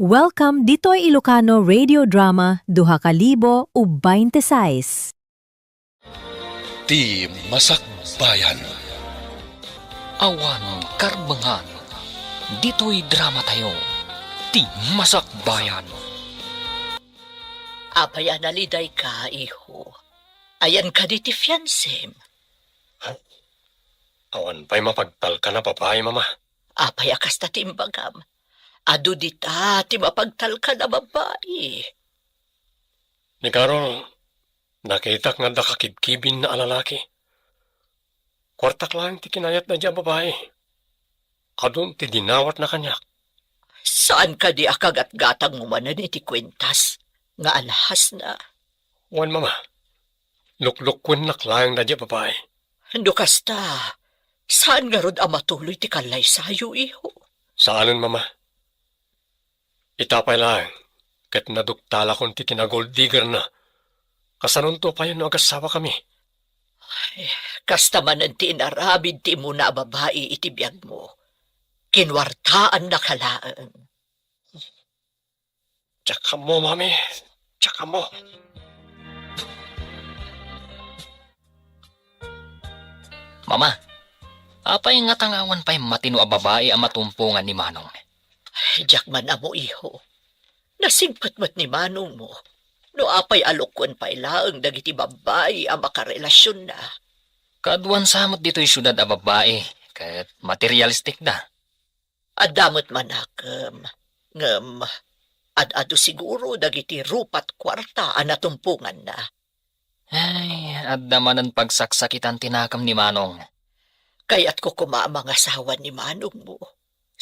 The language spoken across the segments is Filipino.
Welcome dito'y Ilocano Radio Drama Duha ka Libo ug 26. Ti Masakbayan. Awan karbangan. Dito'y drama tayo. Ti Masakbayan. Apay analiday ka, iho. Ayan ka di ti fiancé. Awan pa'y mapagtal ka na, papay, mama. Apay akas ta timbagam. Adu dita, ti mapagtal ka na babae. Ni Karol, nakitak nga da kakibkibin na alalaki. Kwartak lang ti kinayat na diya babae. Adun ti dinawat na kanyak. Saan ka di akagat-gatang umanan iti kwentas? Nga alahas na. Wan, mama. Luklukwen na klayang na diya babae. Dukas ta. Saan nga rod matuloy ti kalay sayo, iho? Saanon, mama? Itapay lang. Kat naduktala kon ti kinagold digger na. Kasanon to pa yun agasawa kami. Kasta man ang tinarabid ti mo na babae iti biyag mo. Kinwartaan na kalaan. Tsaka mo, mami. Tsaka mo. Mama, apay nga tangawan pa'y matino a babae ang matumpungan ni Manong. Diyak man amo, iho. Nasingpat-mat ni Manong mo. No apay alukwan pa'y laang dagiti babae ang makarelasyon na. Kaduan samot dito'y syudad a babae, kat materialistic da. Adamot manakam. Ngam, ad-ado siguro dagiti rupat kwarta ang natumpungan na. Ay, addaman ang pagsaksakitan tinakam ni Manong. Kaya't ko kumamang asawa ni Manong mo.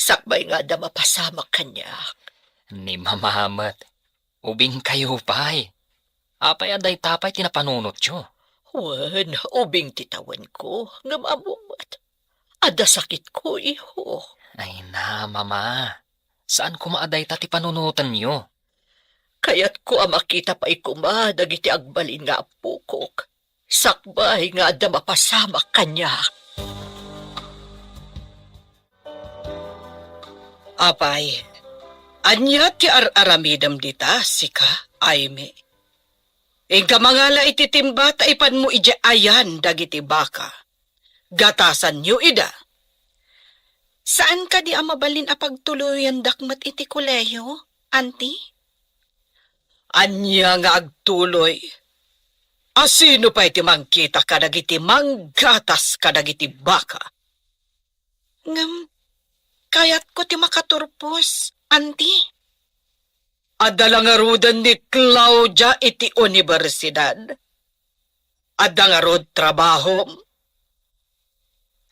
Sakbay nga da mapasamak kanya. Ni mamamat. Ubing kayo pa'y. Apay aday tapay tinapanunot yo. Wan, ubing titawan ko. Ngam amumat. Ada sakit ko, iho. Ay na, mama. Saan kumaaday ta ti panunutan nyo? Kaya't ko makita pa'y kuma dagiti agbalin nga apukok. Sakbay nga da mapasamak kanya. Apay, anya ti aramidam dita, sika, ayme. Ing kamangala ititimba taipan mo ija ayan dagiti baka. Gatasan nyo ida. Saan ka di amabalin apagtuluyan dakmat iti koleyo, auntie? Anya nga agtuloy. Asino pa iti mangkita ka dagiti manggatas ka dagiti baka? Ngam, kayat ko ti makaturpos, auntie. Adda nga rodan ni Claudia iti universidad. Adda nga rod trabaho.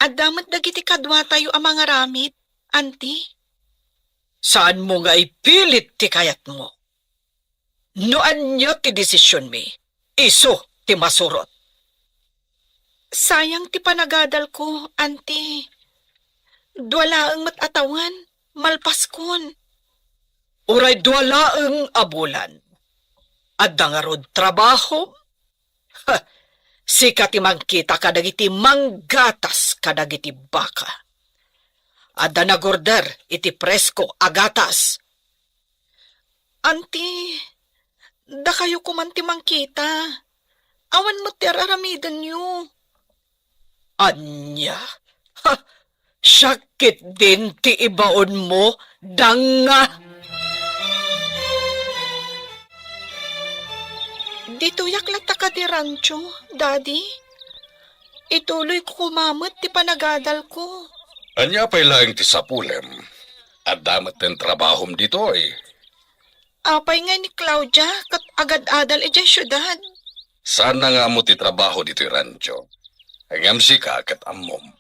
Addamat dagiti kadwa tayo ang mga ramit, auntie. Saan mo nga ipilit ti kayat mo? Noan niya ti desisyon mi. Iso ti masurot. Sayang ti panagadal ko, auntie. Duwalaang matatawan, malpaskon. Uray duwalaang abulan. Adda nga rod trabaho. Sika ti mangkita kadagiti manggatas kadagiti baka. Adda na gorder iti presko agatas. Auntie, da kayo kuman ti mangkita. Awan mo ti aramidan nyo. Anya? Ha! Sakit din ti ibaon mo, danga. Dito yaklat ka di rancho, daddy. Ituloy ko kumamot ti panagadal ko. Anya pa'y laing ti sapulem. At damat ng trabahom dito eh. Apay nga ni Claudia, kat agad-adal ija syudad. Sana nga mo ti trabaho dito rancho. Hangam si ka kat amom.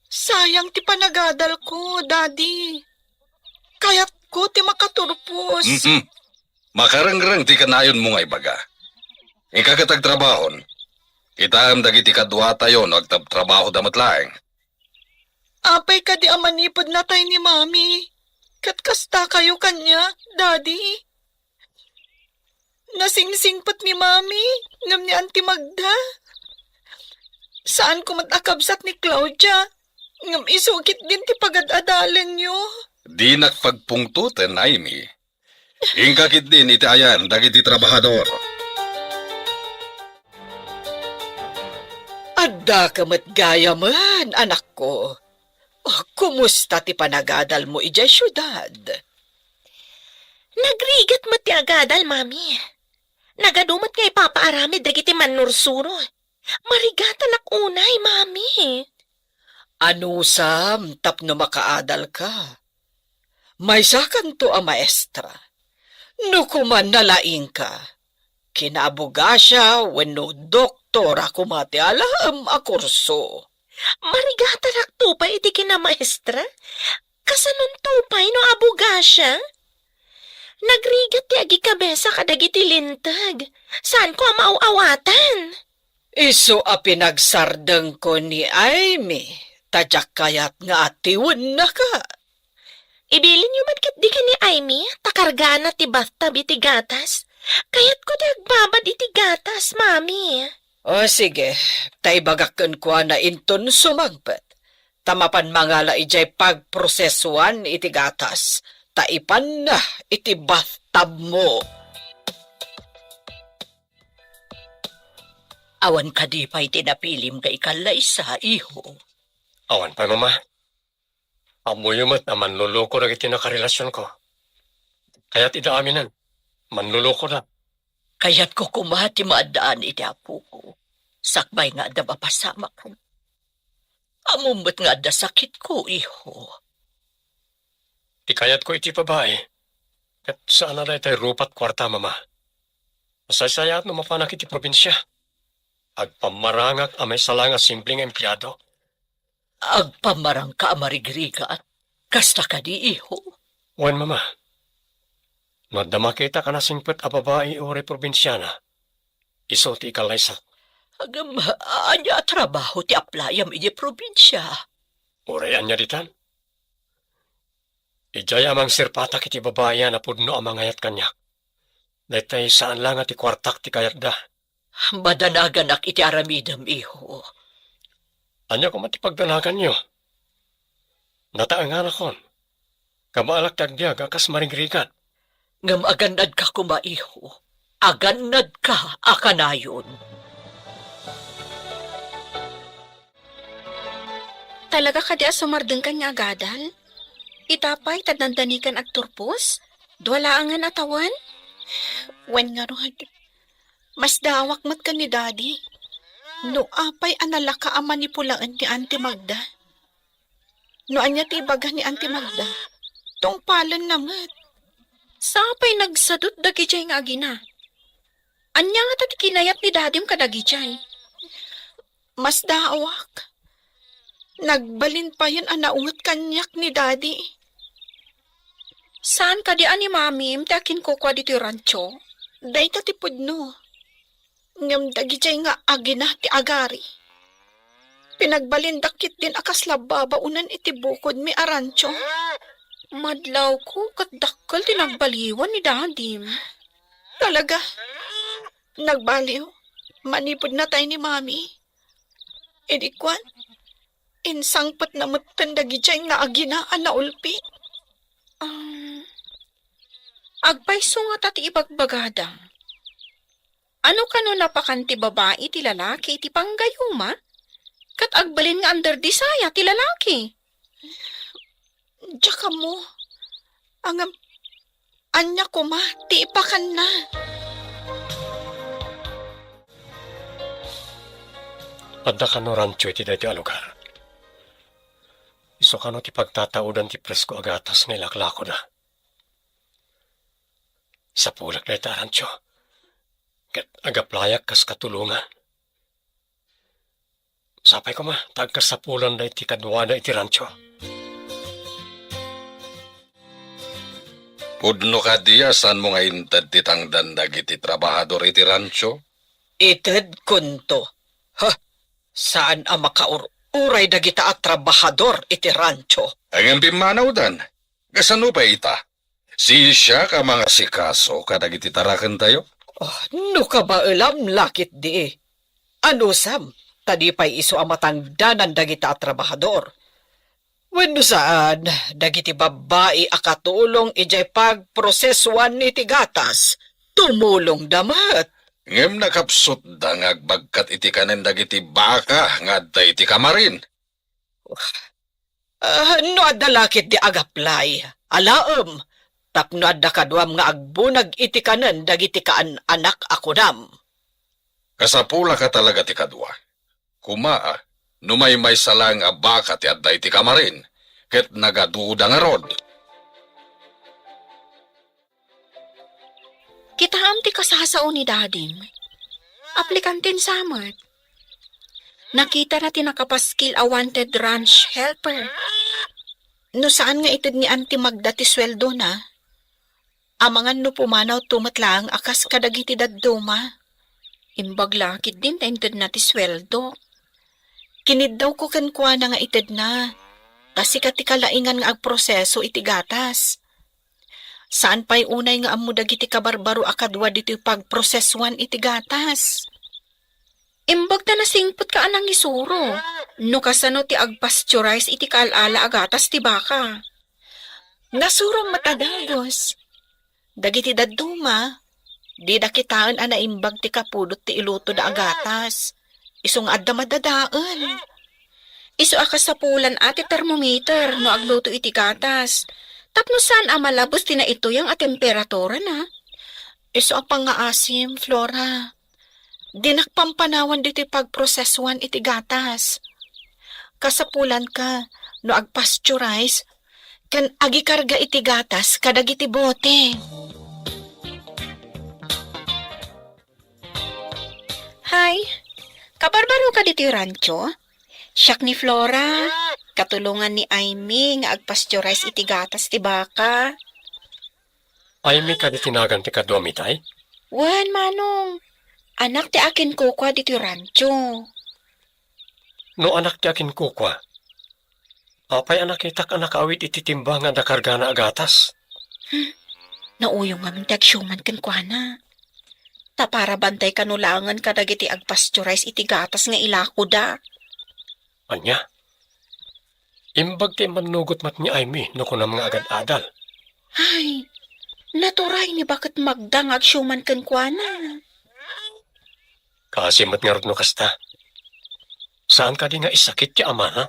Sayang ti panagadal ko, daddy. Kayat ko ti makaturpos. Makarangrang ti kanayon mo nga ibaga. Ikakatag trabahon. Itaam dagiti kadwa tayo no agtab-trabaho damat laeng. Apay ka di amanipod na tayo ni mami. Katkasta kayo kanya, daddy. Nasingsingpat ni mami, ngam ni Auntie Magda. Saan ko matakabsat ni Claudia? Ngam isukit din ti pagad-adalan nyo. di nakpagpungtuten ay mi. Ingkakit din iti ayan dagiti trabahador. Adda ka gaya man, anak ko. Oh, kumusta ti panagadal mo ijay syudad? Nagrigat mo ti agadal, mami. Nagadumat nga ipapaaramid dagiti manursuro. Marigatan ak unay, mami. Ano sam, tapno makaadal ka? May sakan to a maestra. No kuman nalaing ka. Kinabugasya wenno doktora kumati alam a kurso. Marigatan ak tupay iti kinamaestra. Kasanon tupay no abugasya? Nagrigat ti agi kabesa kadagiti lintag. Saan ko mauawatan? Iso a pinagsardeng ko ni Aimee. Tadyak kayat nga atiwan na ka. Ibilin nyo man kat di ka ni Aimee, takargaan na ti bathtub iti gatas. Kayat ko dagbabad iti gatas, mami. O sige, taibagakan ko na inton sumagpet. Tamapan mangala ijay pagprosesuan iti gatas. Taipan na iti bathtub mo. Awan ka di pa'y tinapilim ka ikalaysa, iho. Awan pa, mama. Amuyumat na manluloko na iti nakarelasyon ko. Kaya't idaaminan, manluloko na. Kaya't ko kumati maadaan iti apo ko. Sakbay nga da mapasama ka. Amumot nga da sakit ko, iho. Di kayat ko iti babae. Kat saan na tayo rupat kwarta, mama. Masasayat no mapanak iti probinsya. Agpamarangak amay salanga simpleng empleyado. Agpamarang ka amarigrigat. Kasta ka di, iho. Wan, mama. Nadama kita ka na singpet a babae uri probinsyana. Iso ti ikalaysa. Agam, anya trabaho ti aplayam iti probinsya. Urayan niya ditan. Ijay amang sirpatak iti babae na pudno amang ayat kanya. Daytay saan lang ati kwartak ti kayat da. Madanagan ak iti aramidam, iho. Anya ko matipagdanagan niyo. Nataangan akon. Kamaalak tagbiag akas maringrigan. Ngam aganad ka kuma, iho. Aganad ka akanayon. Talaga ka di asumardeng ka nga agadal? Itapay tadnandanikan ag turpos? Duwalaangan atawan? Wen nga rohan. Mas dawak mat ka ni daddy. No apay analaka ang manipulaan ni Auntie Magda. No anya ti baga ni Auntie Magda. Tong palan namat. Sapay nagsadot dagi jay nga agina. Anya nga tati kinayat ni dadim kadagi jay. Mas dawak. Nagbalin pa yun anaungat kanyak ni daddy. Saan ka di ani mami? Mtakin ko kwa dito rancho. Day tati pudno. Ngam dagi jay nga agina ti agari. Pinagbalindakit din akas lababaunan iti bukod mi arancho. Madlaw ko katdakkel ti nagbaliwan ni dadim. Talaga? Nagbaliw? Manipod na tayo ni mami. Idikwan? Insangpat na matan dagi jay nga aginaan na ulpit. Agpayso nga tati ibagbagadang. Ano kano napakanti babae ti lalaki ti panggayuma? Kat agbalin nga under disaya ti lalaki. Tsaka mo, anya ko ma, ti ipakan na. Adda ka no rancho iti dahi alugar. Iso ka no ti pagtataudan ti presko agatas nga ilaklako na. Sa pulak na iti rancho. Kat agaplayak kas katulungan. Sapay ko ma, tagkasapulan na iti kadwa na iti rancho. Pudno ka diya, saan mo nga intad titangdan dagiti trabahador iti rancho? Ited kunto. Ha? Saan ang makauray dagita at trabahador iti rancho? Ang pimanaw dan. Gasano pa ita? Si siya ka mga sikaso kadagiti tarakan tayo? Oh, no ka ba alam lakit di? Ano sam? Tadi pa'y iso ang matangdanan dagita at trabahador. Wenno saan, dagiti babae akatulong ijay pagprosesuan ni tigatas, tumulong damat. Ngem nakapsot da nga agbagkat iti kanen dagiti baka nga adda iti kamarin. No adda lakit di agaplay, alaom, tapno adda kaduam nga agbunag iti kanan dagiti kaan anak ako nam. Kasapula ka talaga ti kadwa. Kumaa, numay salang a baka ti adda iti kamarin, ket nagaduda nga rod. Kitaam ti kasasao ni dading. Aplikantin samat. Nakita na ti nakapaskil a wanted ranch helper. No saan nga itid ni Auntie Magda ti sweldo na? Amangan no pumanaw tumatlang akas kadagiti dadduma. Imbag lakit din ta itid na ti sweldo. Kinid daw ko kankwa na nga itid na. Kasi kati kalaingan nga agproseso iti gatas. Saan pa'y unay nga amu dagiti kabarbaro akadwa dito pagprosesuan iti gatas? Imbag na nasingpot ka anang isuro. No kasano ti agpasteurize iti kaalala agatas ti baka. Nasurong matadagos. Dagiti dadduma, di dakitaan ana imbag ti kapudot ti iluto da agatas. Isong adda madadaan. Isu akas sa pulan ati thermometer no agluto iti gatas. Tapno saan amalabos ti na ito yung temperatura na? Isu apang nga asim, Flora. Dinakpampanawan dito pagprosesuan iti gatas. Kasapulan ka, no agpasteurize, kan agikarga iti gatas kadag iti bote. Hi, kabarbaro ka dito yung rancho? Siyak ni Flora, katulungan ni Aimee nga agpasteurize iti gatas ti baka. Ay, may kaditinagan ti kadwa mitay? Wan, Manong. Anak ti akin kukwa dito yung rancho. No anak ti akin kukwa. Apay anak itak anak awit iti timba nga nakarga na agatas. Nauyong nga minti agsyuman kan kwa na. Ta para bantay kanulangan kadag iti agpasteurize iti gatas nga ilako da. Anya? Imbag ti manugot mat ni Aimee no kunam nga agad-adal. Ay, naturay ni bakit magdang agsyuman kan kwa na. Kasi mat nga rod no kasta. Saan ka di nga isakit ti ama ha?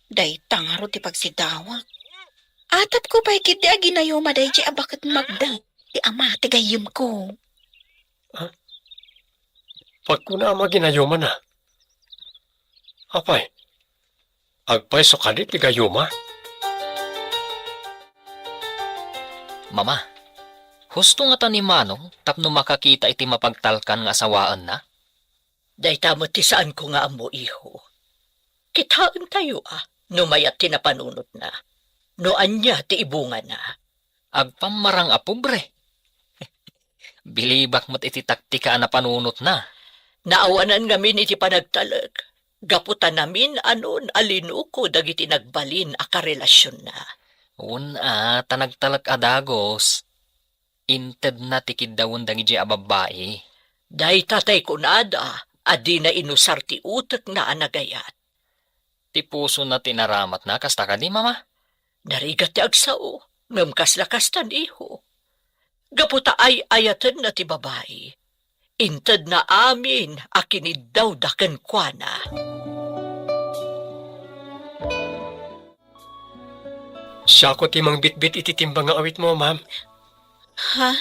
Day tangaro ti pagsidawak. Atat ko pa'y kiti aginayo maday di bakit magdang. Ti ama ti gayim ko. Pag kuna ama ginayuma na. Apay, agpay sukadit ti gayuma. Mama, husto nga ta ni Manong tapno makakita iti mapagtalkan nga asawaan na? Day tamo ti saan ko nga amo iho. Kitaan tayo no mayat tinapanunot na. No anya ti ibunga na. Agpamarang a pobre. Bilibak mo't iti taktika na panunot na. Naawanan ngamin iti panagtalag. Gaputan namin anon alinuko dagiti nagbalin a karelasyon na. Tanagtalag adagos. Inted na tikid dawon dangi a babae. Day tatay ko nada, adi na inusar ti utek na anagayat. Ti puso na tinaramat na kasta ka di, Mama? Narigat ti agsao, ngamkas lakas tan iho. Gaputa ay ayatan na ti babae. Inted na amin akinid daw daken kwa na. Siya ko timang bitbit iti timba nga awit mo, ma'am. Ha?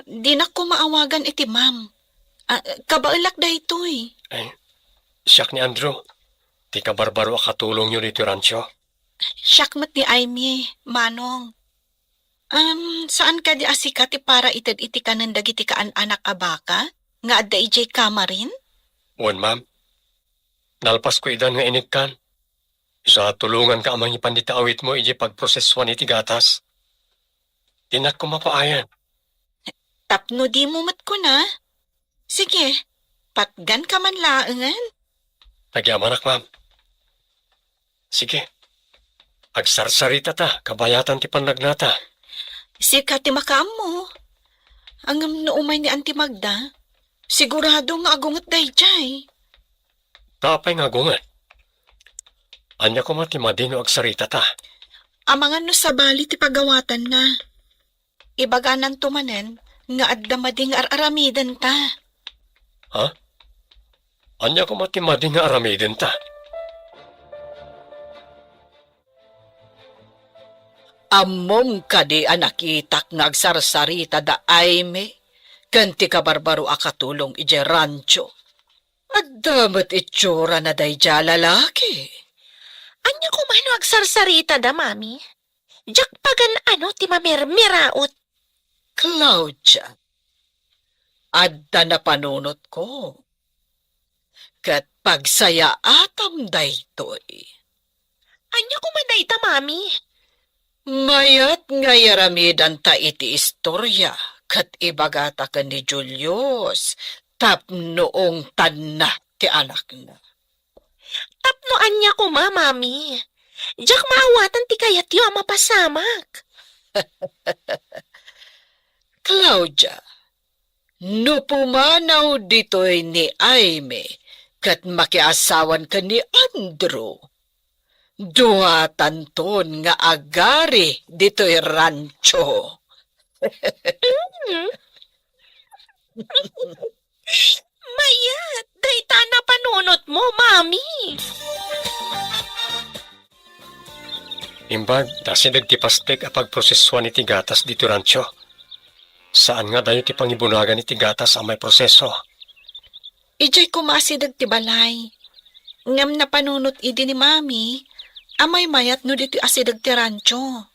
Di na ko maawagan iti ma'am. Kabailak da ito eh. Ay, siyak ni Andrew. Ti ka barbaro akatulong nyo dito rancho. Syakmat ni Aimee, Manong. Saan ka di asikati para itad iti kanan dagiti kaan anak a baka? Nga adda ijay kamarin? Wan, ma'am. Nalpas ko idan nga inikkan. Isa tulungan ka amang ipandita awit mo iji pagproseswan iti gatas. Tinak ko mapaayan. Tapno di mo mat ko na. Sige, patgan ka man laangan. Nagyamanak, ma'am. Sige. Agsarsarita ta, kabayatan ti pannagnata. Sika ti makam mo. Ang naumay ni Auntie Magda, sigurado nga agungot day jay. Tapay nga gungan. Anya ko matimadino ag sarita ta. Amangan no sa bali ti pagawatan na. Ibaganan tumanen nga adda mading aramidan ta. Ha? Anya ko matimadin nga aramidin ta. Amom kadi anakitak nga agsarsarita da ayme, kanti ka barbaro akatulong ije rancho. At damat itsura na day dya lalaki. Anya ko mano agsarsarita da, mami? Jak pagan ano ti mamirmiraot. Claudia, adda na panunot ko. Kat pagsaya atam daytoy. Anya ko man dayta, mami? Mayat nga yaramidan ta iti istorya, kat ibagata ka ni Julius, tapnoong tanna ti anak na. Tapno anya ko mami. Jak maawatan ti kayat yu ang mapasamak. Claudia, no pumanaw dito'y ni Aime, kat makiasawan ka ni Andrew. Duwatan ton nga agari dito'y rancho. Mayat, dayta na panunot mo, mami. Imbag, dasi nagtipastek a pagproseswa ni Tigatas dito rancho. Saan nga dayo ti pangibunagan ni Tigatas ang may proseso? Ijay kumasidag ti balay. Ngam na panunot idi ni mami, amay mayat no dito asidag ti rancho.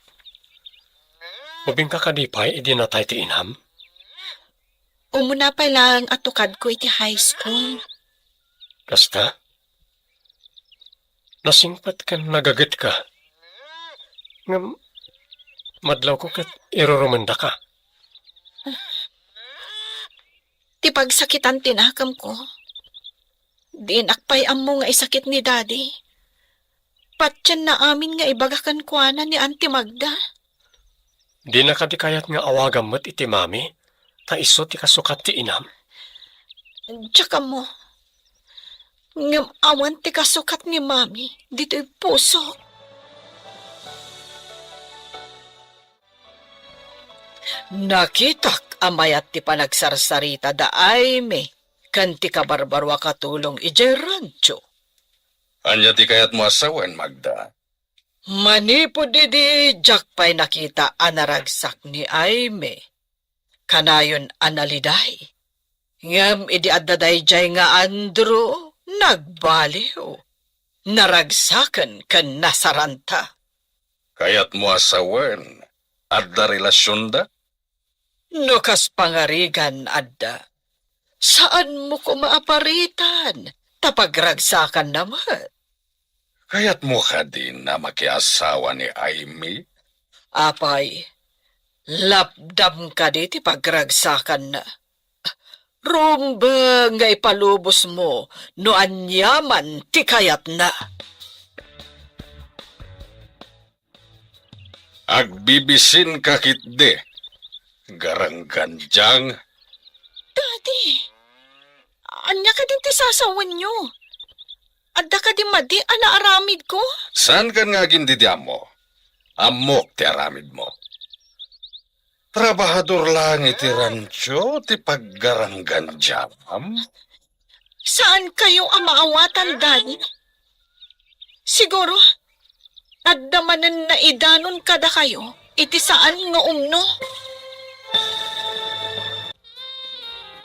Ubing ka kadipay, idi na tayo ti inam? Umuna pa lang atukad ko iti high school. Kasta? Nasingpat ka nagagat ka. Ngam, madlaw ko kat iroromanda ka. Ti pagsakitan tinakam ko. Di nakpay amo nga isakit ni daddy. Patyan na amin nga ibagakan kuana ni Auntie Magda. Di na kadikayat nga awagam mo't iti mami, ta iso ti kasukat ti inam. Tsaka mo, ngam awan ti kasukat ni mami, dito'y puso. Nakitak amayat ti panagsarsarita da Aime, kanti ka barbarwa katulong ije rancho. Anya ti kayat mo asawan, Magda. Manipod di jakpay nakita anaragsak ni Aime. Kanayon analiday. Ngam idi addaday jay nga Andrew, nagbaliw. Naragsakan kan nasaranta. Kayat mo asawan, adda relasyon da? No kas pangarigan adda. Saan mo ko maaparitan? Tapagragsakan naman. Kayat mo ka din na makiasawa ni Aimee? Apay, lapdam ka di ti pagragsakan na. Rumba nga ipalubos mo no anyaman ti kayat na. Agbibisin ka kitde. Garangganjang. Daddy, anya ka din ti sasawan nyo. Adda ka di madi anaaramid ko. Saan ka nga gindidyam mo? Amok ti aramid mo. Trabahador lang iti rancho ti paggarangganjam. Saan kayo ang maawatan, Daddy? Siguro, addamanan na idanon kada kayo, iti saan nga umno?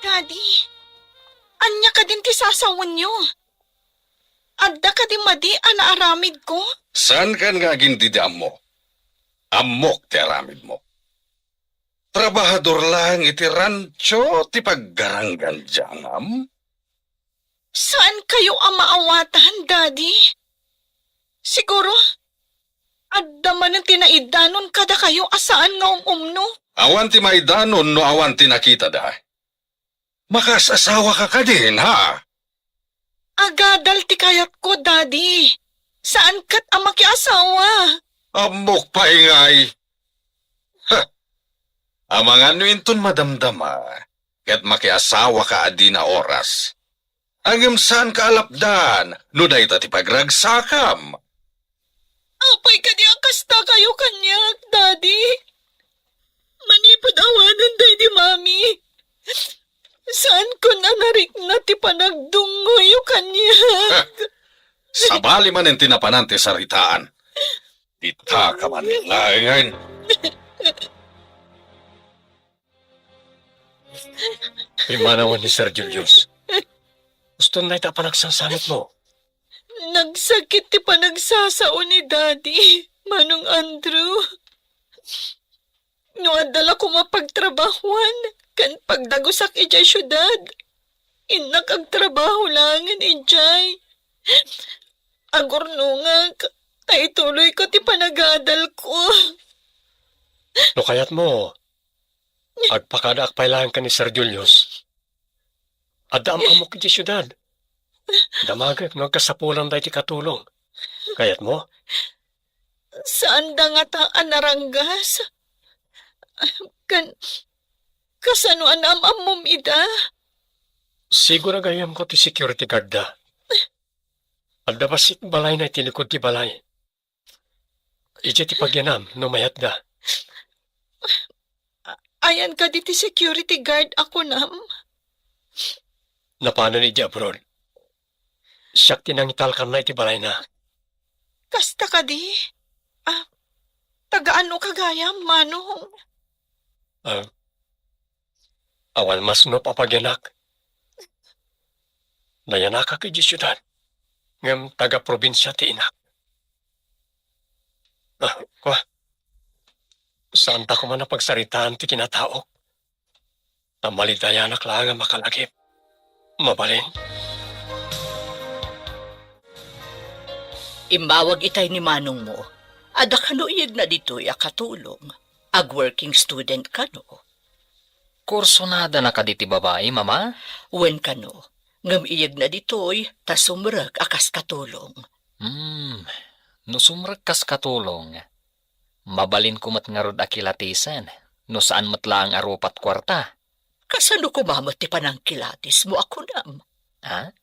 Daddy, anya ka din ti sasawan nyo. Adda ka di madi anaaramid ko. Saan ka nga gindidyam mo? Amok ti aramid mo. Trabahador lang iti rancho ti paggarangganjam. Saan kayo ang maawatan, Daddy? Siguro, addamanan tinaidanon kada kayo asaan nga umno. Awan ti maidanon no awan ti nakita da. Makasasawa ka din, ha? Agadal ti kayat ko, Daddy. Saan kat ang makiasawa? Amok pa ingay. Ha! Amang ano inton madamdama, kat makiasawa ka adi na oras. Angem saan ka alapdan, no day ta ti pagragsakam. Apay ka di akasta kayo kanya, Daddy. Manipod awanan day di Mami. Saan ko nanarik na ti panagdungoy kanya? Sabali man ang tinapanan ti saritaan. Ita ka man ngayon. Imanawan ni Sir Julius. Gusto na ita pa nagsasamit mo. Nagsakit ti panagsasao ni Daddy, Manong Andrew. No adala ko mapagtrabahuan, kan pagdagusak ijay syudad. Inak ang trabaho langan ijay. Agornungag, ay tuloy ko ti panagadal ko. No kayat mo, agpakadaak pailangan ka ni Sir Julius. Adam amok di syudad. Damagag no kasapulan dahi ti katulong. Kayat mo? Saan da nga ta anaranggas? Kasano amom ida? Siguro gayam ko ti security guard da. Adda basit balay na itilikod ti balay. Ije ti pagyanam no mayat da. Ayan ka di ti security guard ako nam. Napano ni di abroad. Siyak tinangital ka na iti balay na. Kasta ka di? Tagaano kagayam, Manong? Awan mas no papagyanak. Nayanaka kay di syudad. Ngam taga-probinsya ti inak. Kwa. Saan ta ko man napagsaritaan ti kinataok. Tamalidayanak lang ang makalagip. Mabalin. Imbawag itay ni Manong mo. Ada kano iyag na dito'y akatulong. Ag working student kano. Kursonada na ka diti babae, mama? Wen kano. Ngam iyag na dito'y tasumrag akas katulong. No sumrag kas katulong. Mabalin kumat nga rod akilatisan. No saan matlaang arupat kwarta. Kasano kumamot ti panangkilatis mo ako nam? Ha?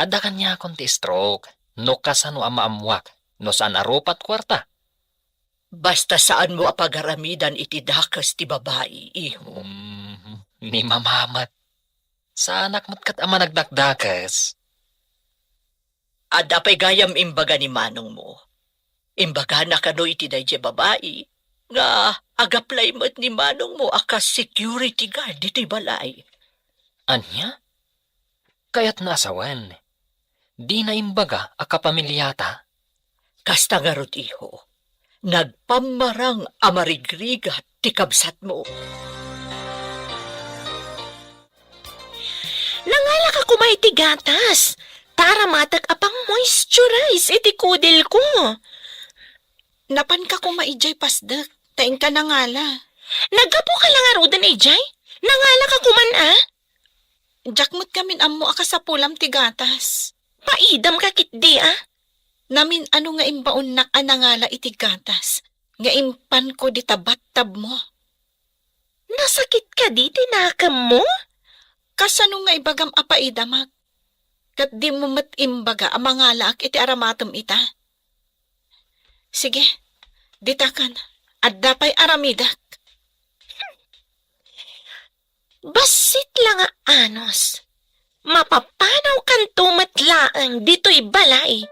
Ada kanya akong ti stroke. No kasano amamwak. No saan arupat kwarta. Basta saan mo apagaramidan iti dakas ti babae, iho. Ni mamamat. Sa anak mo't kat ama nagdakdakas. Ada pa'y gayam imbaga ni Manong mo. Imbaga na kano iti dayje babae. Nga agaplay mo't ni Manong mo akas security guard dito'y balay. Anya? Kaya't nasawan. Di na imbaga akapamilyata. Kasta nga rod, iho. Nagpamarang amarigrigat ti kabsat mo. Nangala ka kumay ti gatas. Tara matag apang moisturize iti kudil ko. Napan ka kumaijay pasdak. Taing ka nangala. Nagapo ka lang arudan ijay? Nangala ka kuman Jakmut kamin ammo akasapulam ti gatas. Paidam ka kitdi Namin ano nga imbaon nak anangala iti gatas. Nga impan ko di tabat-tab mo. Nasakit ka di tinakam mo? Kasano nga ibagam apaidamag. Kat di mo mat imbaga amangala ak iti aramatom ita. Sige, ditakan. Adda pa'y aramidak. Basit lang anos. Mapapanaw kan tumatlaang dito'y balay.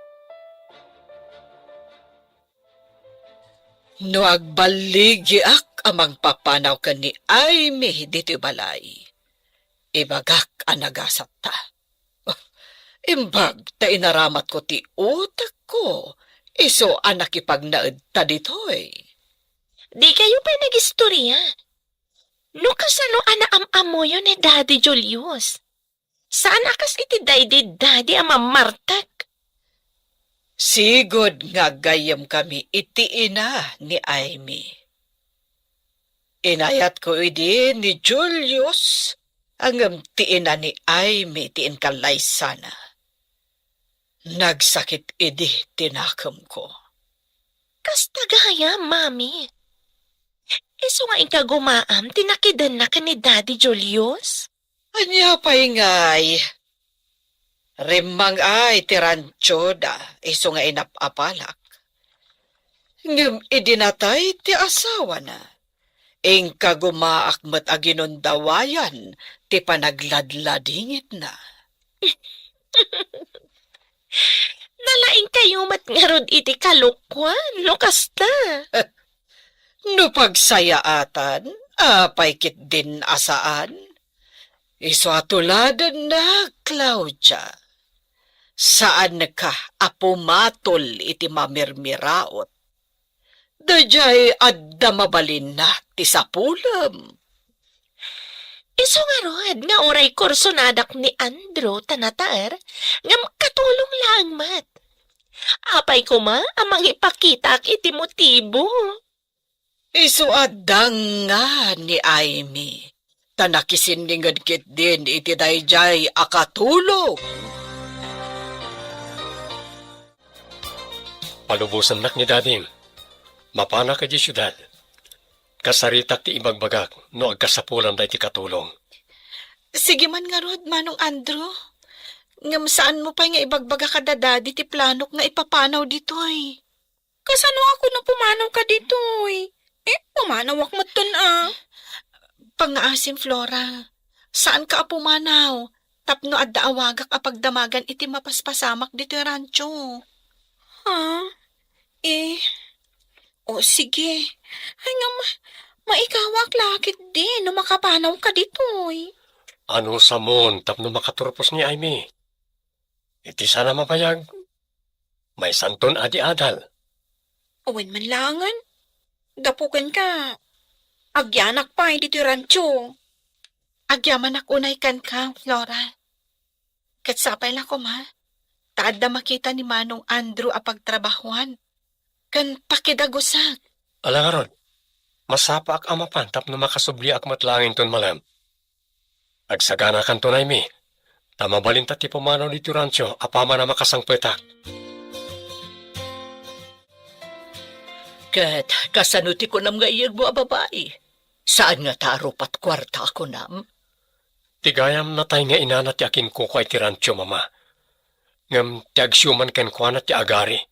No agbaligi-ak amang papanaw ka ni Aimee dito'y balay. Ibagak anagasat ta. Imbag ta inaramat ko ti utak ko. Iso anak ipagnaed ta dito'y. Di kayo pa nag-istorya. No kasano anaam-amo yun ni Daddy Julius. Saan akas iti daddy amamartak? Sigod nga gayam kami iti ina ni Aimee. Inayat ko idi ni Julius hanggang ti ina ni Aimee tiin kalay sana. Nagsakit idi tinakam ko. Kasta gaya, Mami. Iso nga ikagumaam, tinakidan na ka ni Daddy Julius? Anya pa'y ngay. Remang ay ti rancho da, iso nga inapapalak. Ngem idinatay ti asawa na. Engka gumaakmat aginondawayan ti panagladladingit na. Nalaing kayo matngarod iti kalukwan, lukas ta. No pagsayaatan, apay kit din asaan. Iso atuladan na, Claudia. Saan ka apumatol iti mamirmiraot? Dajay adda mabalin na ti sapulam. Iso nga rod, nga oray kursonadak ni Andrew tanatar, ngam katulong lang mat. Apay ko ma, amang ipakita iti motibo. Iso adang nga ni Amy. Tanakisiningad kit din iti dayjay akatulong. Palubusan nak ni dadim. Mapana ka di syudad. Kasaritak ti ibagbagak no agkasapulan da iti katulong. Sige man nga rod, Manong Andrew. Ngam saan mo pa nga ibagbaga ka dadadi ti planok nga ipapanaw ditoy. Kasano ako na pumanaw ka ditoy? Pumanaw ak matun Pangaasim, Flora. Saan ka apumanaw? Tapno adda awagak apagdamagan iti mapaspasamak dito yung rancho. Ha? O sige. Ay nga maikawak lakit din no makapanaw ka ditoy. Ano sa mon tapno makaturpos ni Amy? Iti sana mabayag. May santon adi adal. Awen man langan. Gapukan ka. Agyanak pa dito yung rancho. Agyaman unay kan ka, Flora. Katsapay lang ko, ma. Taadda makita ni Manong Andrew apagtrabahuan. Kan pakidagusak. Alangarod, masapa ak amapan tapno makasubli ak matlangin ton malam. Agsagana kan tunay mi. Tamabalinta ti pumanaw dito rancho apama na makasangpetak. Kat kasanuti ko nam nga iyag mo a babae. Saan nga tarupat kwarta ako nam? Tigayam na tayo nga inana ti akin ko kay ti rancho mama. Ngam ti agsyuman ken kwa na ti agari.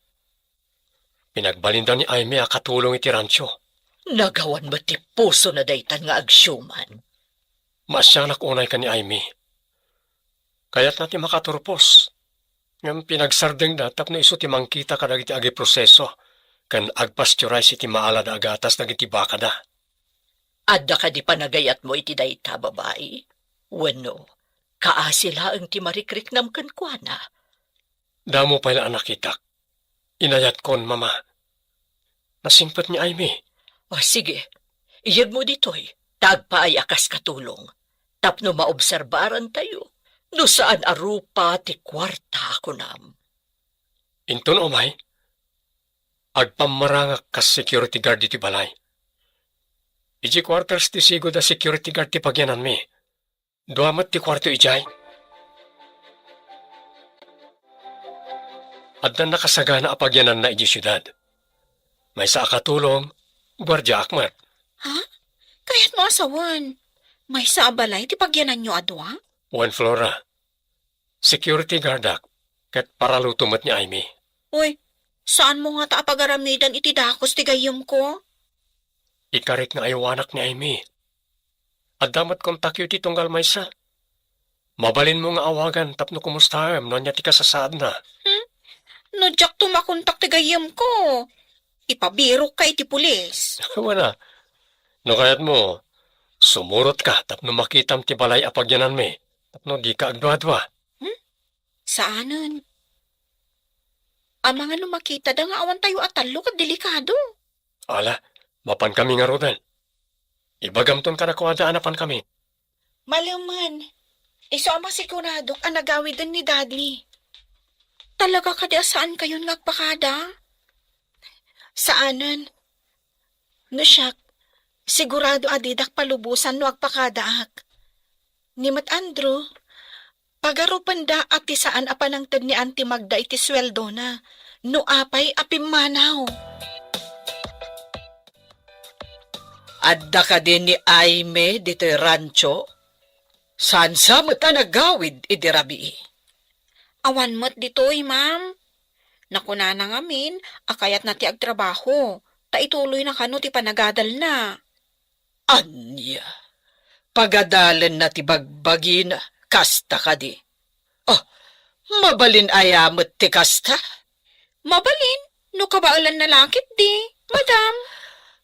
Pinagbalinda ni Amy akatulong iti rancho. Nagawan ba ti puso na daytan nga agsyuman? Masyanak unay ka ni Amy. Kaya't natin makaturpos. Ngam pinagsardeng datap na iso ti mangkita kadag iti agi proseso. Kan agpasteurize iti maala da agatas dagiti baka da. Adda ka di panagayat mo iti dayta babae? Wano, kaasila ang ti marikrik nam kankwana. Damo pa ila anak itak. Inayat kon mama. Nasimpot ni Amy. Sige, iyag mo ditoy. Tagpaay akas katulong. Tapno maobserbaran tayo. No saan arupa ti kwarta ako nam. Inton umay. Agpamarangak kas security guard iti balay. Iji quarters ti sigo da security guard ti pagyanan mi. Duamat ti kwarto ijay. Adda nakasagana apagyanan na iji syudad. May sa akatulong, gwardya akmat. Ha? Kaya't mo asawan. May sa abalay ti pagyanan nyo adwa? Juan Flora. Security guard ak. Kat paralutumat ni Amy. Uy, saan mo nga taapag-aramidan iti dakos ti gayom ko? Ikarik nga ayawanak ni Amy. At damat kontakyo ti tunggal may sa. Mabalin mo nga awagan tapno kumustahem no niya ti kasasaad na. No, Jack, tumakontak ti gayom ko. Ipabiro ka iti pulis. Wala. No kayat mo, sumurot ka tapno makitam ti balay apagyanan mi. Tapno di ka agdwa-dwa. Saanan? Ang mga numakita da nga awan tayo atalo kat delikado. Ala, mapan kami nga rodan. Ibagamton ka na kuwada anapan kami. Malaman. Iso ang masigurado ang nagawidan ni Daddy. Talaga ka di saan kayo nagpakada? Saanan? No siyak, sigurado adidak palubusan no agpakadaak. Ni Mat Andrew, pagarupan da ati saan apanangtad ni Auntie Magda iti sweldo na, no apay apimanaw. Adda ka din ni Aime dito'y rancho. Saan sa mata nagawid iti rabi? Awan mo't ditoy, ma'am. Nakuna na ngamin, akayat na ti agtrabaho. Ta ituloy na kano ti panagadal na. Anya, pagadalan na ti bagbagina, kasta ka di. Oh, mabalin ayamot ti kasta. Mabalin, no kabaalan na lakit di, madam.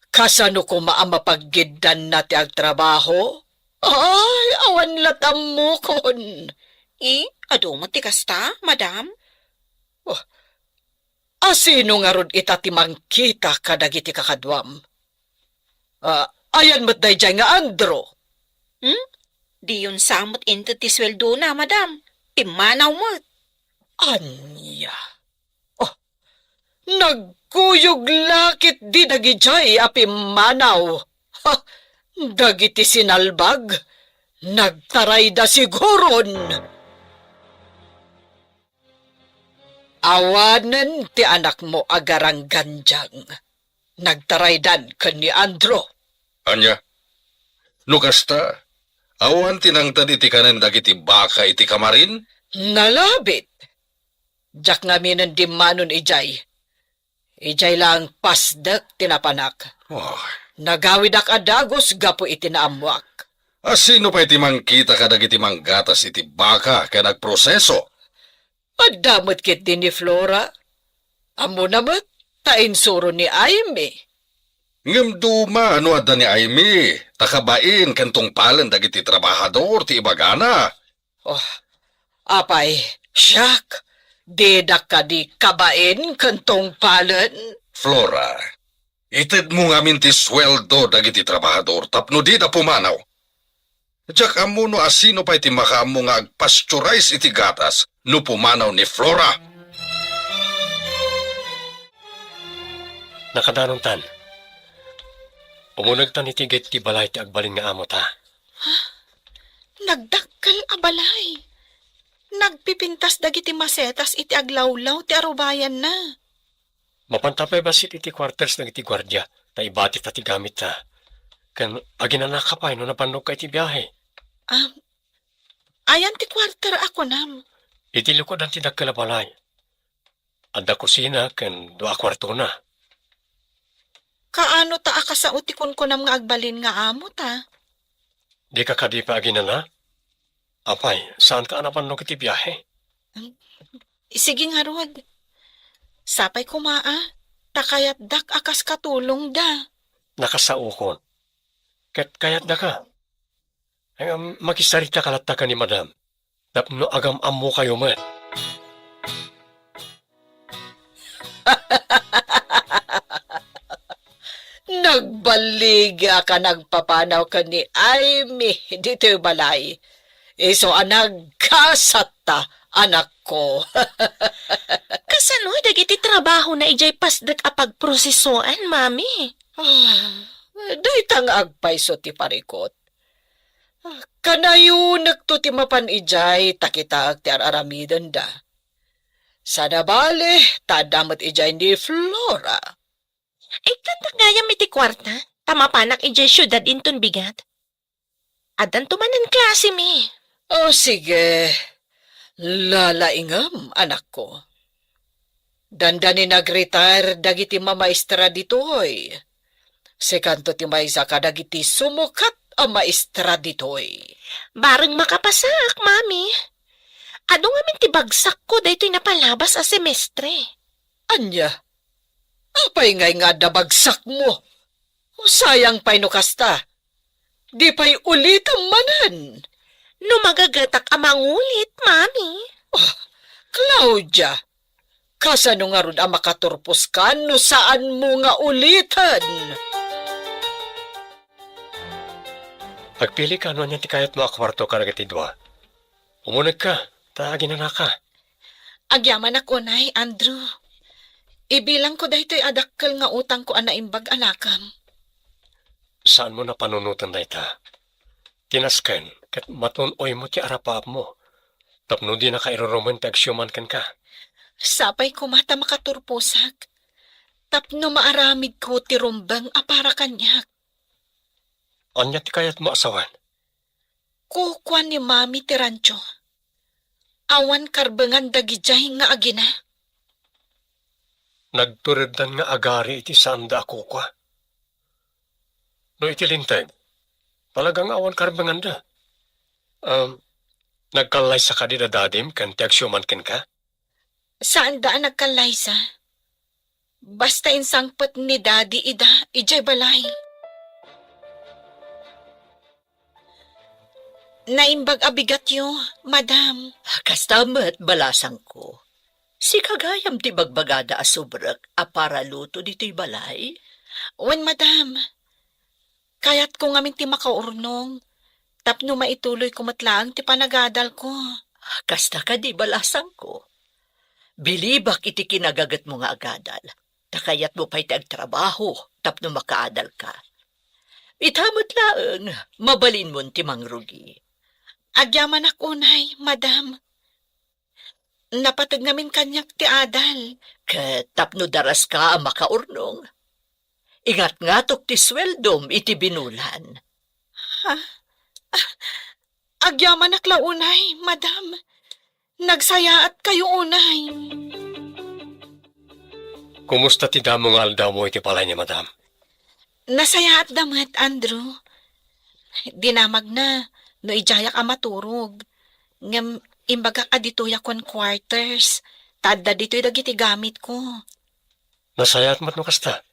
Kasano ko maamapaggidan na ti agtrabaho? Ay, awan latam mo kon. Ado mo ti kasta, madam? Asino nga rod itatimang kita kadagiti kakadwam? Ayan mo't dayjay nga Andro. Di yun samot into ti sweldo na, madam. Imanaw mo. Anya. Oh, nagkuyog lakit di dagijay api manaw. Ha, dagiti sinalbag. Nagtaray da siguron. Awanen ti anak mo agarang ganjang. Nagtaraydan kan ni Andro. Anya, no kasta, awan tinangtad iti kanan dagiti baka iti kamarin? Nalabit. Jak ngamin ang dimanon ijay. Ijay lang pasdak tinapanak. Oh, Nagawidak adagos gapo iti naamwak. asino pa iti mangkita ka dagiti manggatas iti baka kaya nagproseso? Adamot kit din ni Flora. Amo namat, tainsuro ni Aimee. Ngem duma ano adda ni Aimee, takabain kantong palan dagiti trabahador ti ibagana. Oh, apay, siyak. Dedak ka di kabain kantong palan. Flora, ited mo ngamin ti sweldo dagiti trabahador tapno di da pumanaw. Diyak amo no asino pa iti makaamo nga agpasturize iti gatas no pumanaw ni Flora. Nakadanong tan. Umunag tan itigit ti balay ti agbalin nga amo ta. Nagdakkel abalay. Nagpipintas dagiti masetas iti aglawlaw ti arubayan na. Mapantapay basit iti quarters ng iti gwardya, ta ibati ta ti gamit ta. Kan aginanakapay no napanog ka iti biyahe. Ayan ti kwarter ako nam. Iti lukod ang tinagkalabalay. Adda kusina kan dua kwarto na. Kaano ta akasaot ti kunkunam nga agbalin nga amo ta? Di ka kadi pa aginana? Apay, saan ka napanog iti biyahe? Sige nga rod. Sapay kumaa. Takayat dak akas katulong da. Nakasaukon. Kayat da ka. Ay, makisarita kalata ka ni madam. Tapno agam amo kayo man. Nagbaliga ka nagpapanaw ka ni Aimee dito yung balay. Iso anagkasata, anak ko. Kasano dagiti trabaho na ijay pasdak apagprosesoan, mami? Daytang agpayso ti parikot. Kanayunak to ti mapan ijay takita ti araramidan da. Sana bale, tadamat ijay ni Flora. Ay, tatagayam iti kwarta. Tamapanak ijay syudad inton bigat. Adan tumanan klase mi. O sige, lalaingam, anak ko. Dandani nag-retire dagiti mamaestra ditoy. Sekanto ti maysa ka dagiti sumukat a maestra ditoy. Bareng makapasak, mami. Ano nga min ti bagsak ko daytoy napalabas a semestre. Anya, apay ngay nga dabagsak mo. Sayang pa'y no kasta. Di pa'y ulit ang manan. No magagatak amangulit, mami. Claudia, kasano nga ron ang makaturpos ka no saan mo nga ulitan? Pagpili ka, ano niya ti kayat mo akwarto ka nagati dua. Umunag ka, taagin na ka. Agyaman ako nay, Andrew. Ibilang ko daytoy adakkel nga utang ko anaimbag anakam. Saan mo na panunutan na ita? Tinasken, kat matunoy mo ti arapap mo. Tapno di na kairoruman ti agsyuman kan ka. Sapay ko mata makaturposak. Tapno maaramid ko ti rumbang apara kanyak. Anya ti kayat mo asawan? Kukwan ni mami ti rancho. Awan karbengan dagijay nga agina. nagturidan nga agari iti sanda ako kwa. No iti lintag, talagang awan karbanganda. Nagkalay sa kadida dadim kan ti agsyoman ken ka? Saan daan nagkalaysa? Basta insangpet ni daddy ida, ijay balay. Naimbag abigat yo, madam. Kastamat balasang ko. Si kagayam ti bagbagada asubrak a para luto dito'y balay. Wen, madam. Kayat ko ngamin ti makaurnong. Tapno maituloy ko matlaang ti panagadal ko. Kasta ka di balasang ko. Bilibak iti kinagagat mo nga agadal. Takayat mo pa'y agtrabaho, tapno makaadal ka. Itamot laeng, mabalin mo ti mangrugi. Agyaman ako, unay, madam. Napatag namin kanyak ti adal. Ket tapno daras ka makaurnong. Ingat nga tok ti sweldom iti binulan. Agyaman akla, unay, madam. Nagsayaat kayo, unay. Kumusta ti damo nga aldaw mo iti palay ni madam? Nasayaat damat, Andrew. Dinamag na, no ijayak a maturog. Ngam, imbaga ka dito yakon quarters. Tadda dito'y dagiti gamit ko. Nasayat mat no kasta?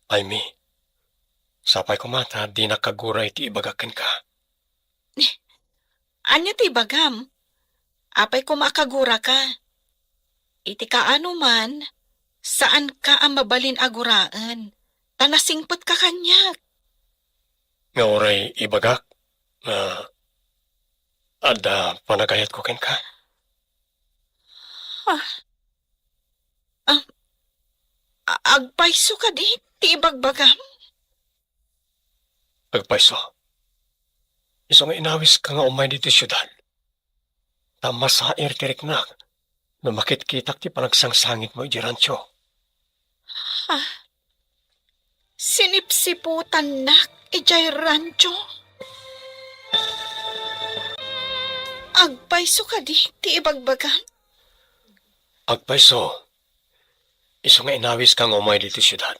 Ay mi, sapay ko mata, di nakaguray ti ibagakin ka. Anya ti bagam? Apay ko makagura ka. Iti kaano man, saan ka ang mabalin aguraan? Tanasingpot ka kanyak. Nga oray ibagak, ada panagayat ko ken ka. Agpaiso ka di, ti ibagbagam. Agpaiso. Iso nga inawis ka nga umay dito syudad. Tama sa irtirik na, no makit-kitak ti panagsangsangit mo idirancho. Sinipsiputan nak, ijay rancho. Agpaiso ka di, ti ibagbagam. Agpaiso. Iso nga inawis ka nga umay dito syudad.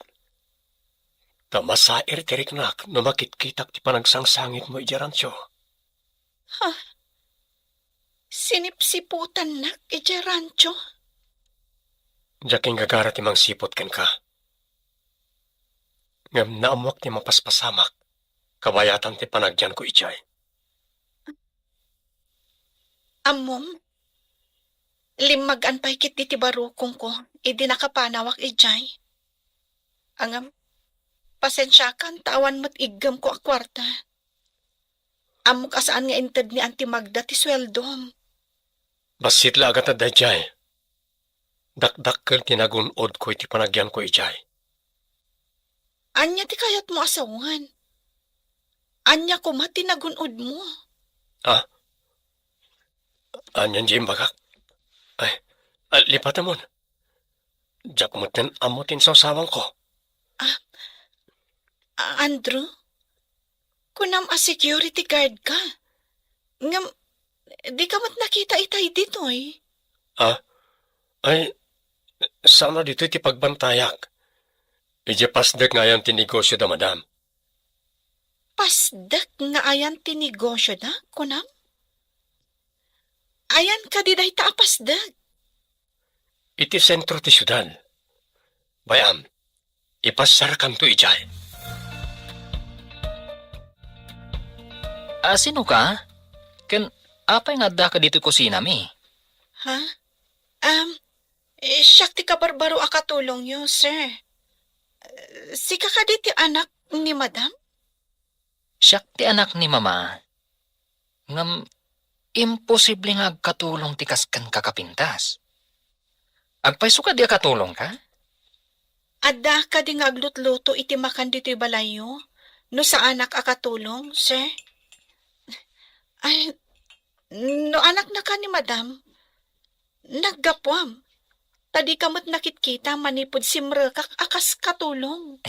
Tama sa irtirik na, no makit-kitak ti panagsangsangit mo idirancho. Sinipsiputan nak, ijay rancho. Diyaking gagara ti mang sipot ken ka. Ngam naamuak ti mapaspasamak, kabayatan ti panagyan ko ijay. Amom, limagan pa'y kit ti barukong ko, idi nakapanawak ijay. Angam, pasensya kan, tawan mo't igam ko a kwarta. Amok asaan nga inted ni Auntie Magda ti sweldom. Basit la agad na jay. Dakdakkel tinagunod ko iti panagyan ko ijay. Anya ti kayat mo asawan. Anya ko matinagunod mo. Anyan jim bagak. Ay, lipatan mo. Diyak mo tin amutin sa usawang ko. Andrew, kunam a security guard ka. Ngam, di ka mat nakita itay dito eh. Ay, sana dito iti pagbantayak. Ije pasdek nga yan tinegosyo da madam. Pasdak nga ayan tinegosyo da, kunam? Ayan ka di dahi taapasdag. Iti sentro ti syudad. Bayam, ipasarakan to ijay. Sino ka? Ken, apay nga da ka dito kusina mi? Ha? Siyak ti kabarbaro akatulong yun, sir. Si kakaditi anak ni madam? Siyak ti anak ni mama. Ngam, imposible nga agkatulong ti kaskan kakapintas. Agpaiso ka di akatulong ka? Adda ka di nga aglutluto iti makan dito'y balayo? No sa anak akatulong, sir? Ay, no anak na ka ni madam, naggapwam. Tadi kamot nakitkita manipod simre kak akas katulong.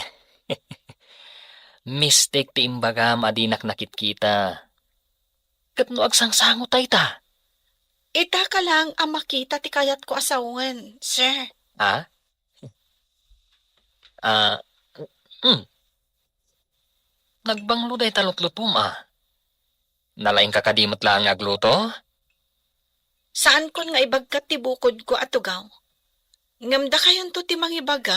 Mistake ti imbagam adinak nakitkita. Kat no agsangsango tay ta. Ita ka lang ang makita ti kayat ko asawan, sir. Ha? Ah, nagbanglo day talot-lutom Nalaing kakadimot lang agluto? Saan kon nga ibagkat ti bukod ko atugaw? Ngamda kayon to ti mangibaga,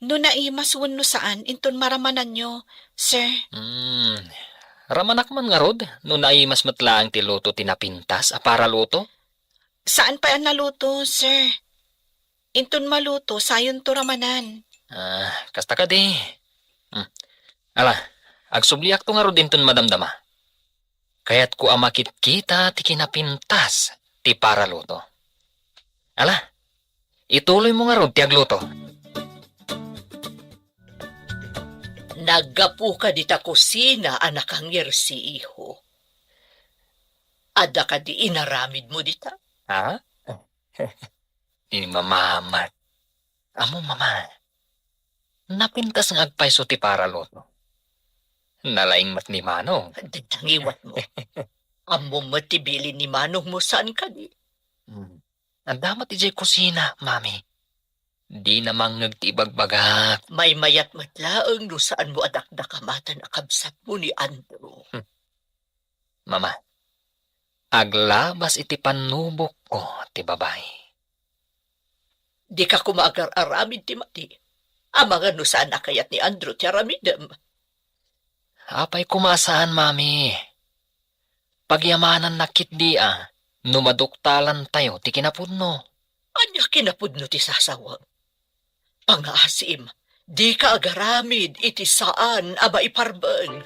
no naimas wenno saan inton maramanan nyo, sir. Ramanak man nga rod, no naimas matlaang ti luto tinapintas, para luto? Saan pa yan naluto, sir? Inton maluto, sayon to ramanan. Kasta ka di. Ala, agsubliak to nga rod inton madamdama. Kaya't ko amakit kita ti kinapintas, ti para luto. Ala, ituloy mo nga rod ti agluto. Naggapu ka di ta kusina, anak ang si iho. Ada ka di inaramid mo dita? Ha? Ini mamamat. Amo mama. Napintas ng agpayso ti para luto. Nalaing mat ni Manong. Tangiwat mo. Amo matibili ni Manong mo saan ka di? Ang damat ijay kusina, mami. Di namang nagtibagbagak. May mayat matlaang no saan mo adakdakamatan akabsat mo ni Andrew. Mama, aglabas iti panubok ko, ti babay. Di ka kumagar-aramid ti mati. Amangan no saan nakayat ni Andrew ti aramidem. Apay kumasaan, mami. Pagyamanan nakit di numaduktalan tayo ti kinapudno. Anya kinapudno ti sasawag. Pangasim, di ka agaramid iti saan aba iparbeng.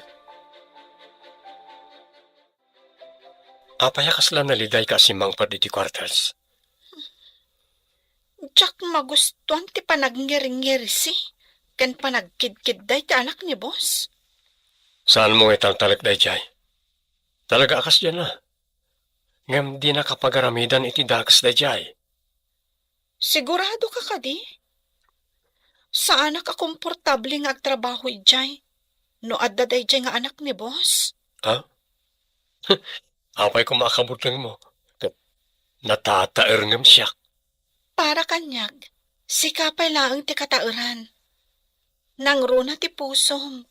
Apayakas lang naliday ka si Mang Padi ti kwartas. Jack magustuhan ti panagngir-ngir si. Kan panagkid-kid day ti anak ni boss. Saan mo itang talak day jay? Talaga akas dyan Ngam di na kapagaramidan iti dagas day jay. Sigurado ka kadi? Saan ka komportable nga agtrabaho ijay? No adda day jay nga anak ni boss? Ha? Apay kumakabutang mo. Natataer ngam siya. Para kanyag, sikapay laang ti katauran. Nangruna ti pusom.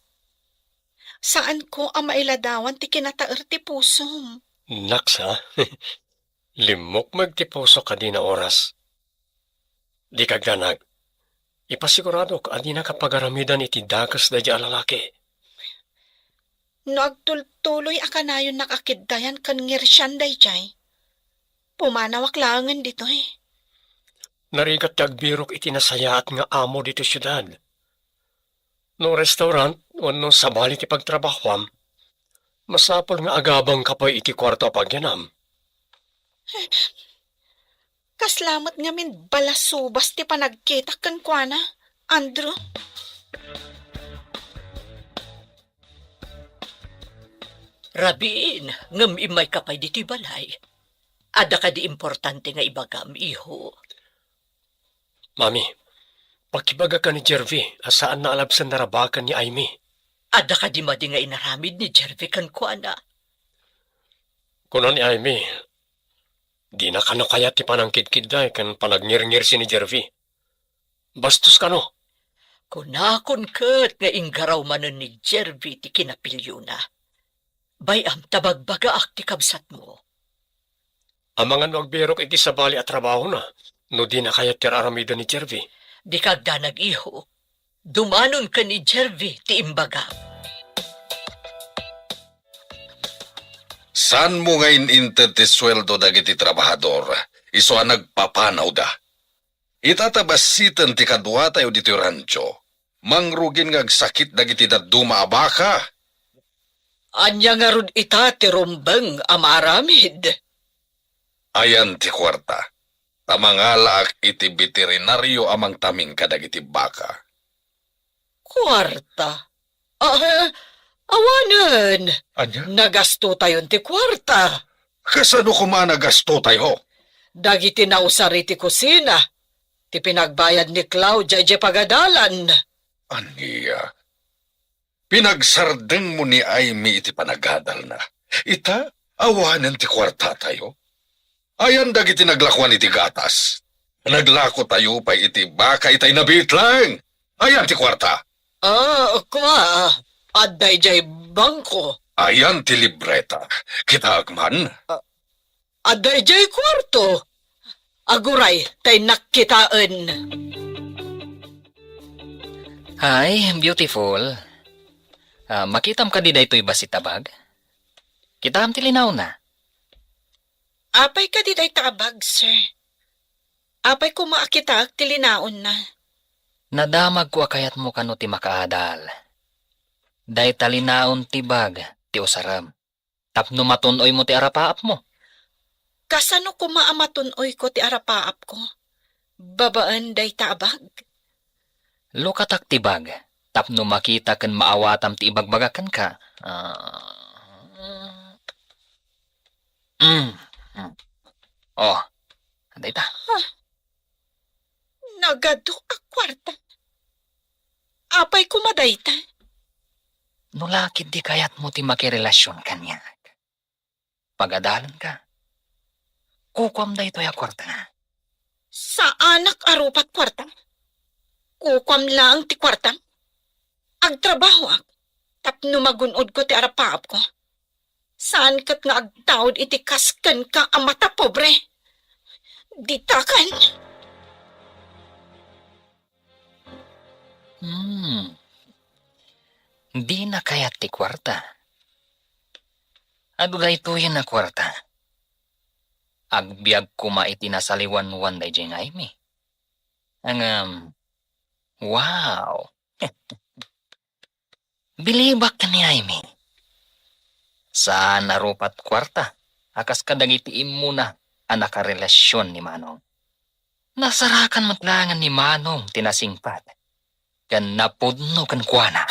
Saan ko ang mailadawan ti kinataer ti pusom? Naks ha? Limok magtipuso ka di na oras. Di kagdanag. Ipasigurado ka di na kapagaramidan iti dagas da di alalaki. No agtultuloy akanayon nakakiddayan kan ngirsyan day jay. Pumanawak langan dito Narigat tagbirok iti nasayaat nga amo dito syudad. No restaurant, no sabali ti pagtrabahwam, masapol nga agabang kapay iti kwarto pagyanam. Kaslamat nga min balasubas ti panagkita kan kuana, Andrew. Rabiin, ngam imay kapay dito'y balay. Ada ka di importante nga ibagam, iho. Mami, pakibaga ka ni Jervy, asaan na alabsan narabakan ni Aimee. Ada ka di madi nga inaramid ni Jervy kan kuana. Kuno ni Aimee, di na kano kaya ti panangkid-kid day kan panagnir-ngir si ni Jervy. Bastos ka no? Kunakon kat nga inggaraw manon ni Jervy ti kinapilyo na. Bayam tabagbaga ak ti kabsat mo. Amangan magbirok iti sabali at trabaho na, no di na kaya tiraramida ni Jervy. Di kagda nag-iho. Dumanon ka ni Jervy ti imbaga. San mo ngayon inted ti sweldo dagiti trabahador? Iso nagpapanaw da. Itatabasitan ti kadwa tayo dito rancho. Mangrugin ngagsakit dagiti daduma abaka. Anya nga rod ita ti rumbeng amaramid. Ayan ti kwarta. Tamangalaak iti veterinaryo amang taming kadagiti baka. Kwarta? Awanan. Anya? Nagasto tayon ti kwarta. Kasano kumanagasto tayo? Dagiti nausari ti kusina. Ti pinagbayad ni Claudia di pagadalan. Aniya. Pinagsardeng mo ni Aimee iti panagadal na. Ita, awanan ti kwarta tayo. Ayan dagiti naglakwan iti gatas. Naglako tayo pa iti baka itay nabit lang. Ayan ti kwarta. Kwa, aday jay bangko. Ayan ti libreta. Kita agman. Aday jay kwarto. Aguray, tay nakitaan. Hi, beautiful. Makitam ka di daytoy basitabag? Kitam ti linaw na. Apay ka di day tabag, sir. Apay ko maakita tilinaon na. Nadamag ko akayat mo kano ti makaadal. Day talinaon ti bag, ti usaram. Tapno matunoy mo ti arapaap mo. Kasano ko maamatunoy ko ti arapaap ko? Babaan day tabag. Lukatak ti bag, tapno makita ken maawatam ti ibagbagakan ka. Oh, anday ta. Nagado a kwarta. Apay ko madayta. Nulakid di kayat mo ti makirelasyon kanyak. Pagadalan ka. Kukwam da ito ya kwarta. Sa anak arupat kwarta. Kukwam lang ti kwarta. Agtrabaho ak. Tapno magunod ko ti arapaap ko. Saan kat nga agtawad iti kaskan ka amata pobre? Ditakan. Di na kayat ti kwarta. Ado da ito yan na kwarta. Agbiag kuma iti nasaliwan-wan da jeng aymi. Wow. Bilibak ka ni aymi. Saan narupat kwarta? Akas kadang itiim mo na anak ka relasyon ni Manong. Nasarakan matlangan ni Manong tinasingpat. Kan napudno kan kuana.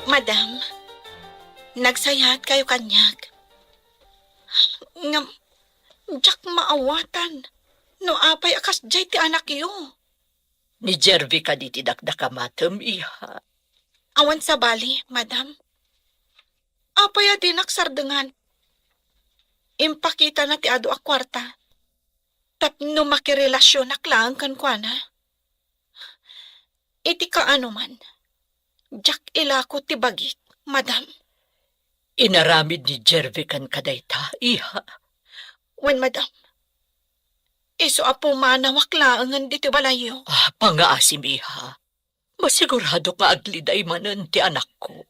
Madam, nagsayat kayo kanyak. Ngam, jak maawatan. No apay akas jay ti anak iyo. Ni Jervy ka di tidakdakamatem, iha. Awan sa bali, madam. Apay adin aksardengan. Impakita na ti ado a kwarta. Tapno makirelasyon aklaan kan kuana. Iti kaano man. Jak ilako ti bagit, madam. Inaramid ni Jervy kan kadayta, iha. Wen, madam. Iso apo manawaklaan dito balayo. Pangaasim, iha. Masigurado ka agliday manan ti anak ko.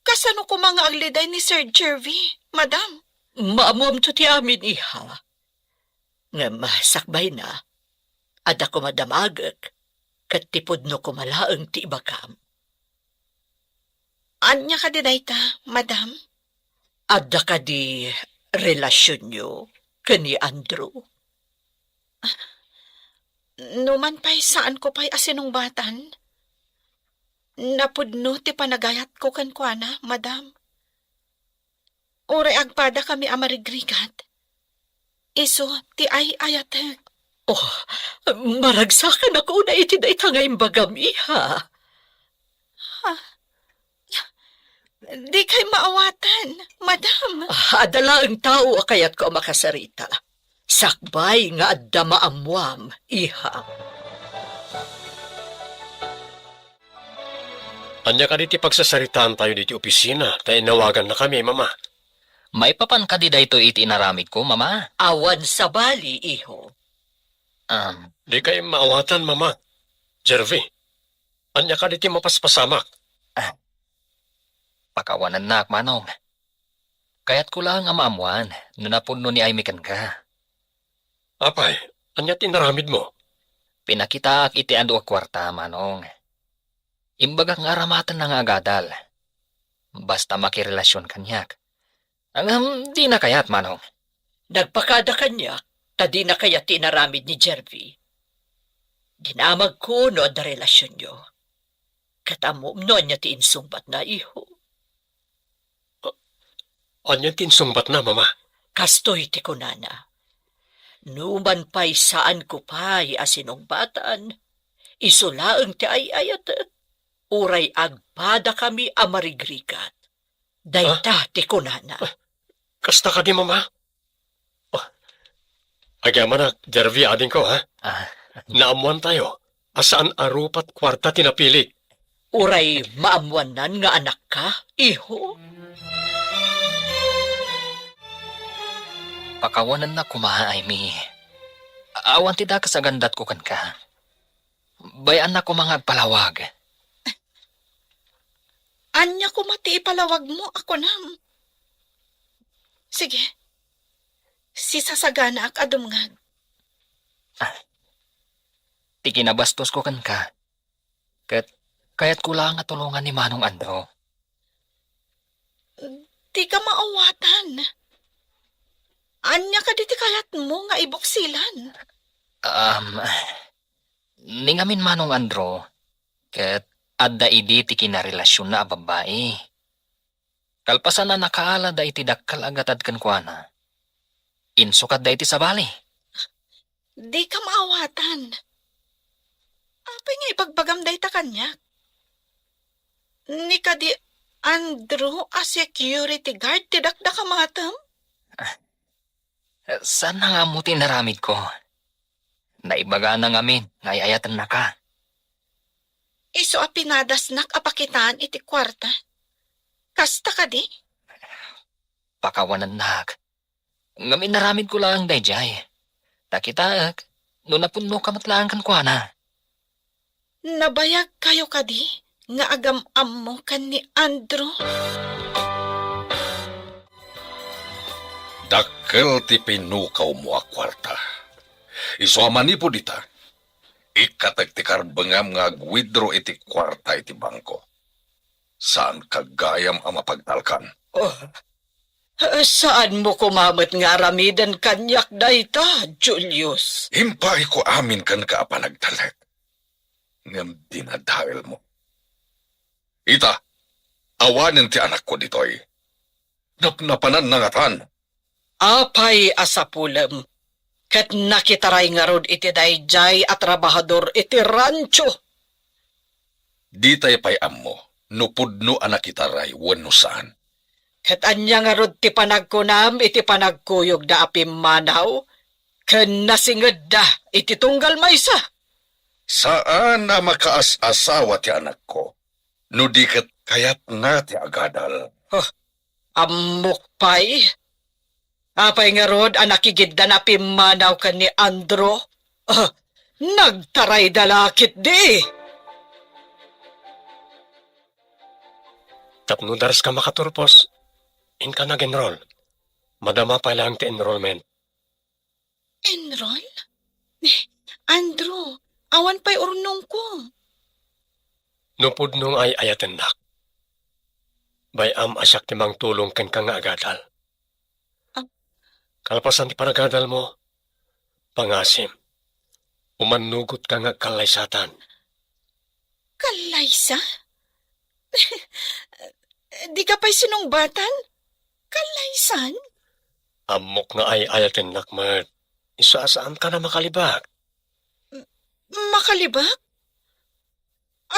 Kasano ko mga agliday ni Sir Jervy, madam? Maamuam to ti amin, iha. Nga masakbay na, ada ko madamagak, kat tipod no kumalaang ti ibakam. Anya ka dinayta, madam? Ada ka di relasyon nyo kani Andrew. Numan pa'y saan ko pa'y asinong batan? Napudno ti panagayat ko kan kuana, madam. Uray agpada kami amarigrigat. Iso ti ay ayatek. Oh, maragsakan ako na iti da itangay bagam, iha. Di kay maawatan, madam. Adala ang tao kayat ko makasarita. Sakbay nga adda maamuam, iha. Anya ka diti pagsasaritaan tayo diti opisina, tayo nawagan na kami, mama. May papan ka di da ito iti inaramid ko, mama. Awan sa bali, iho. Di kayo maawatan, mama. Jervy, anya ka diti mapaspasamak. Pakawanan na, Manong. Kaya't ko lang amamuan, napuno ni Aymikan ka. Apay, anya tinaramid mo? Pinakita ak iti ando a kwarta, Manong. Imbaga nga aramatan na nga agadal. Basta makirelasyon kanyak. Di na kayat, Manong. Nagpakada kanya, tadi na kaya tinaramid ni Jervy. Dinamag ko no da relasyon nyo. Katamom no anya ti insungbat na, iho. Anya tinsungbat na, mama. Kastoy ti kunana. Numan pa'y saan ko pa'y asinong batan. Isulaang ti ayayat. Uray agpada kami amarigrigat. Dayta ti kunana. Kasta ka di, mama? Oh, agyaman na, Jervy, ading ko, ha? Ah, Naamuan tayo. Asaan arupat kwarta tinapili? Uray maamuanan nga anak ka, iho. pakawanan na kumaha, Amy. Awan ti da kasagandat ko kan ka. Bayan na ko mga palawag. Anya ko mati ipalawag mo, ako nam. Sige. Si sasagana ak adumngag. Ti kinabastos ko kan ka. Kaya't kulang nga tulungan ni Manong Andro. Di ka maawatan. Anya ka diti kayat mo nga ibuksilan. Ningamin Manong Andro, ket adda idi ti kinarelasyon na a babae. Kalpasan na nakaala da iti dakkal agatad kan kuana. Insukat da iti sabali. Di ka maawatan. Apay nga ipagbagam day ta kanya. Ni ka di Andrew a security guard ti dakda ka matam? Saan na nga mo tinaramid ko? Naibaga na ngamin, ngayayatan na ka. Iso a pinadasnak a pakitaan iti kwarta. Kasta ka di? Pakawanan nak. Ngamin naramid ko lang dayjay. Takitaag, no napuno ka matlaan kan kuana. Nabayag kayo ka di? Nga agam-am mo kan ni Andrew? Dakkel ti pinukaw mo a kwarta. Isuaman ni po dita. Ikatag ti karbengam nga agwidro iti kwarta iti bangko. Saan kagayam ang mapagtalkan? Saan mo kumamat nga aramidan kanyak dayta, Julius? Himpay ko amin kan ka panagtalet. Ngam dinadahil mo. Ita, awanin ti anak ko ditoy. Napnapanan na ngatan. Apay asapulem. Ket nakitaray nga rod iti dayjay at trabahador iti rancho. Di tayo pa'y ammo, nupudno anak itaray, wano saan. Ket anya nga rod ti panagkunam iti panagkuyog da apim manaw. Ken nasinged da iti tunggal maysa. Saan na makaas-asawa ti anak ko? No di ket kayat na ti agadal. Amok pay. Apay nga rod anak igidda na pimanaw ka ni Andro. Nagtaray dalakit di. Tapno daras ka makaturpos, in ka nag-enroll. Madama pa lang ti enrollment. Enroll? Andrew, awan pa'y urnong ko. Nupod nung ay ayaten nak. Bayam asyak timang tulong ken ka nga agadal. Kalpasan ti paragadal mo, pangasim, umanugot ka nga kalaysatan. Kalaysa? Di ka pa'y sinungbatan? Kalaysan? Amok nga ay ayaten nak, Mert. Isaasaan ka na makalibag. Makalibak?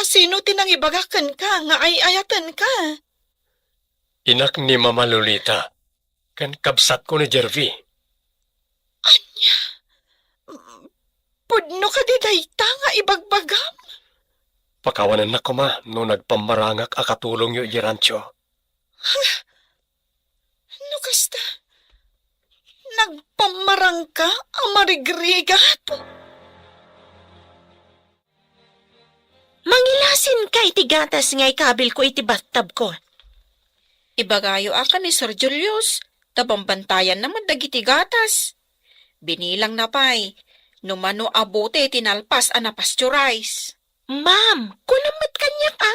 Sino tinangibagakan ka nga ay ayatan ka? Inak ni Mama Lolita, kan kabsat ko ni Jervy. Anya? Pudno ka di dayta nga ibagbagam? Pakawanan na ko ma, no nagpamarangak akatulong yu irancho. No kasta? Nagpamarang ka amarigrigat? Mangilasin ka iti gatas nga ikabil ko iti battab ko. Ibagayo aka ni Sir Julius, tabambantayan naman dagiti gatas. Binilang na pa'y, numano abote tinalpas na pasteurize. Ma'am, kulamat kanya ka.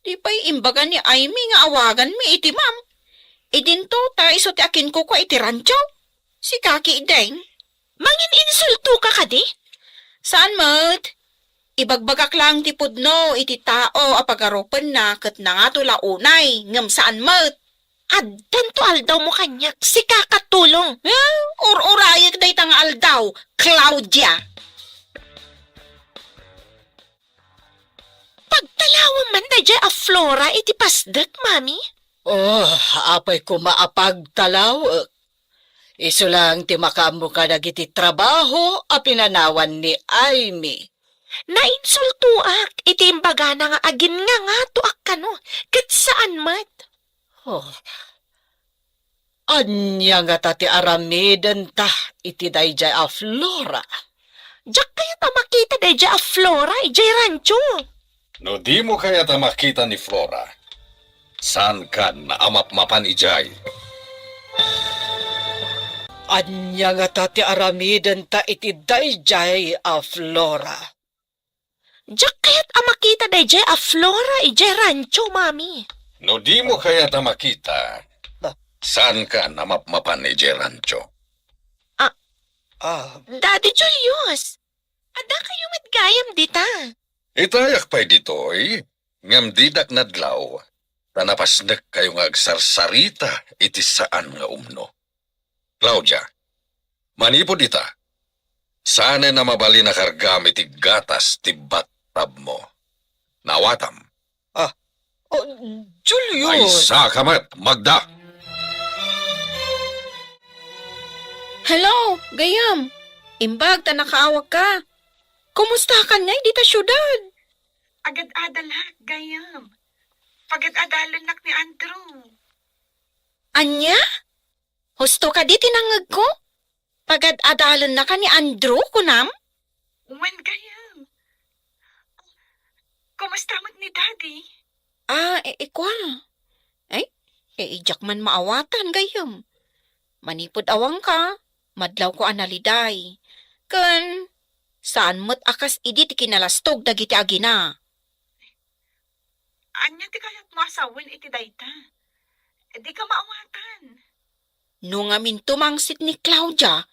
Di pa'y imbaga ni Amy nga awagan mi iti ma'am. Idinto ta iso ti akin ko iti rancho. Si Kaki Ideng. Mangin insulto ka di? Saan mat? Ibagbagak lang ti pudno iti tao apagarupan na kat na nga tula unay ngam saan mat. Addan to aldaw mo kanyak, si kakatulong. Or-orayag day tang aldaw, Claudia. Pagtalawan man na dya a Flora iti pasdak, mami. Oh, apay ko maapagtalaw. Iso lang ti makamu ka dagiti trabaho a pinanawan ni Aimee. Nainsultuak, iti imbaga na nga agin nga tuak kano, kat saan mat? Oh. Anya nga tati aramidan ta iti dayjay a Flora. Diyak kaya ta makita dayjay a Flora, ijay rancho. No di mo kaya ta makita ni Flora. Saan ka na amap-mapan ijay? Anya nga tati aramidan ta iti dayjay a Flora. Diyak kaya ta makita dayjay a Flora, ijay rancho, mami. No di mo kaya ta makita. Saan ka na mapmapan ni Gerancho? Daddy Julius, ada kayo matgayam dita. Itayak pa'y ditoy, ngam didak nadlaw, tanapasnek kayo nga agsarsarita iti saan nga umno. Claudia, manipod ita, sana na mabali na kargam iti gatas ti battab mo. Nawatam. Oh, Ay Julius! sakamat, Magda! Hello, gayam. Imbag ta nakaawag ka. Kumusta ka niya dita syudad? Agad-adal ha, gayam. Pagad-adalan nak ni Andrew. Anya? Husto ka di tinangag ko? Pagad-adalan na ka ni Andrew, kunam? When gayam. Kumusta man ni Daddy? Ikwal. Ijak man maawatan, gayam. Manipod awang ka, madlaw ko analiday. Kan, saan mo't akas idi ti kinalastog dagiti agina? Anya ti kayat mo asawin iti dayta. Di ka maawatan. No nga mintumangsit ni Claudia,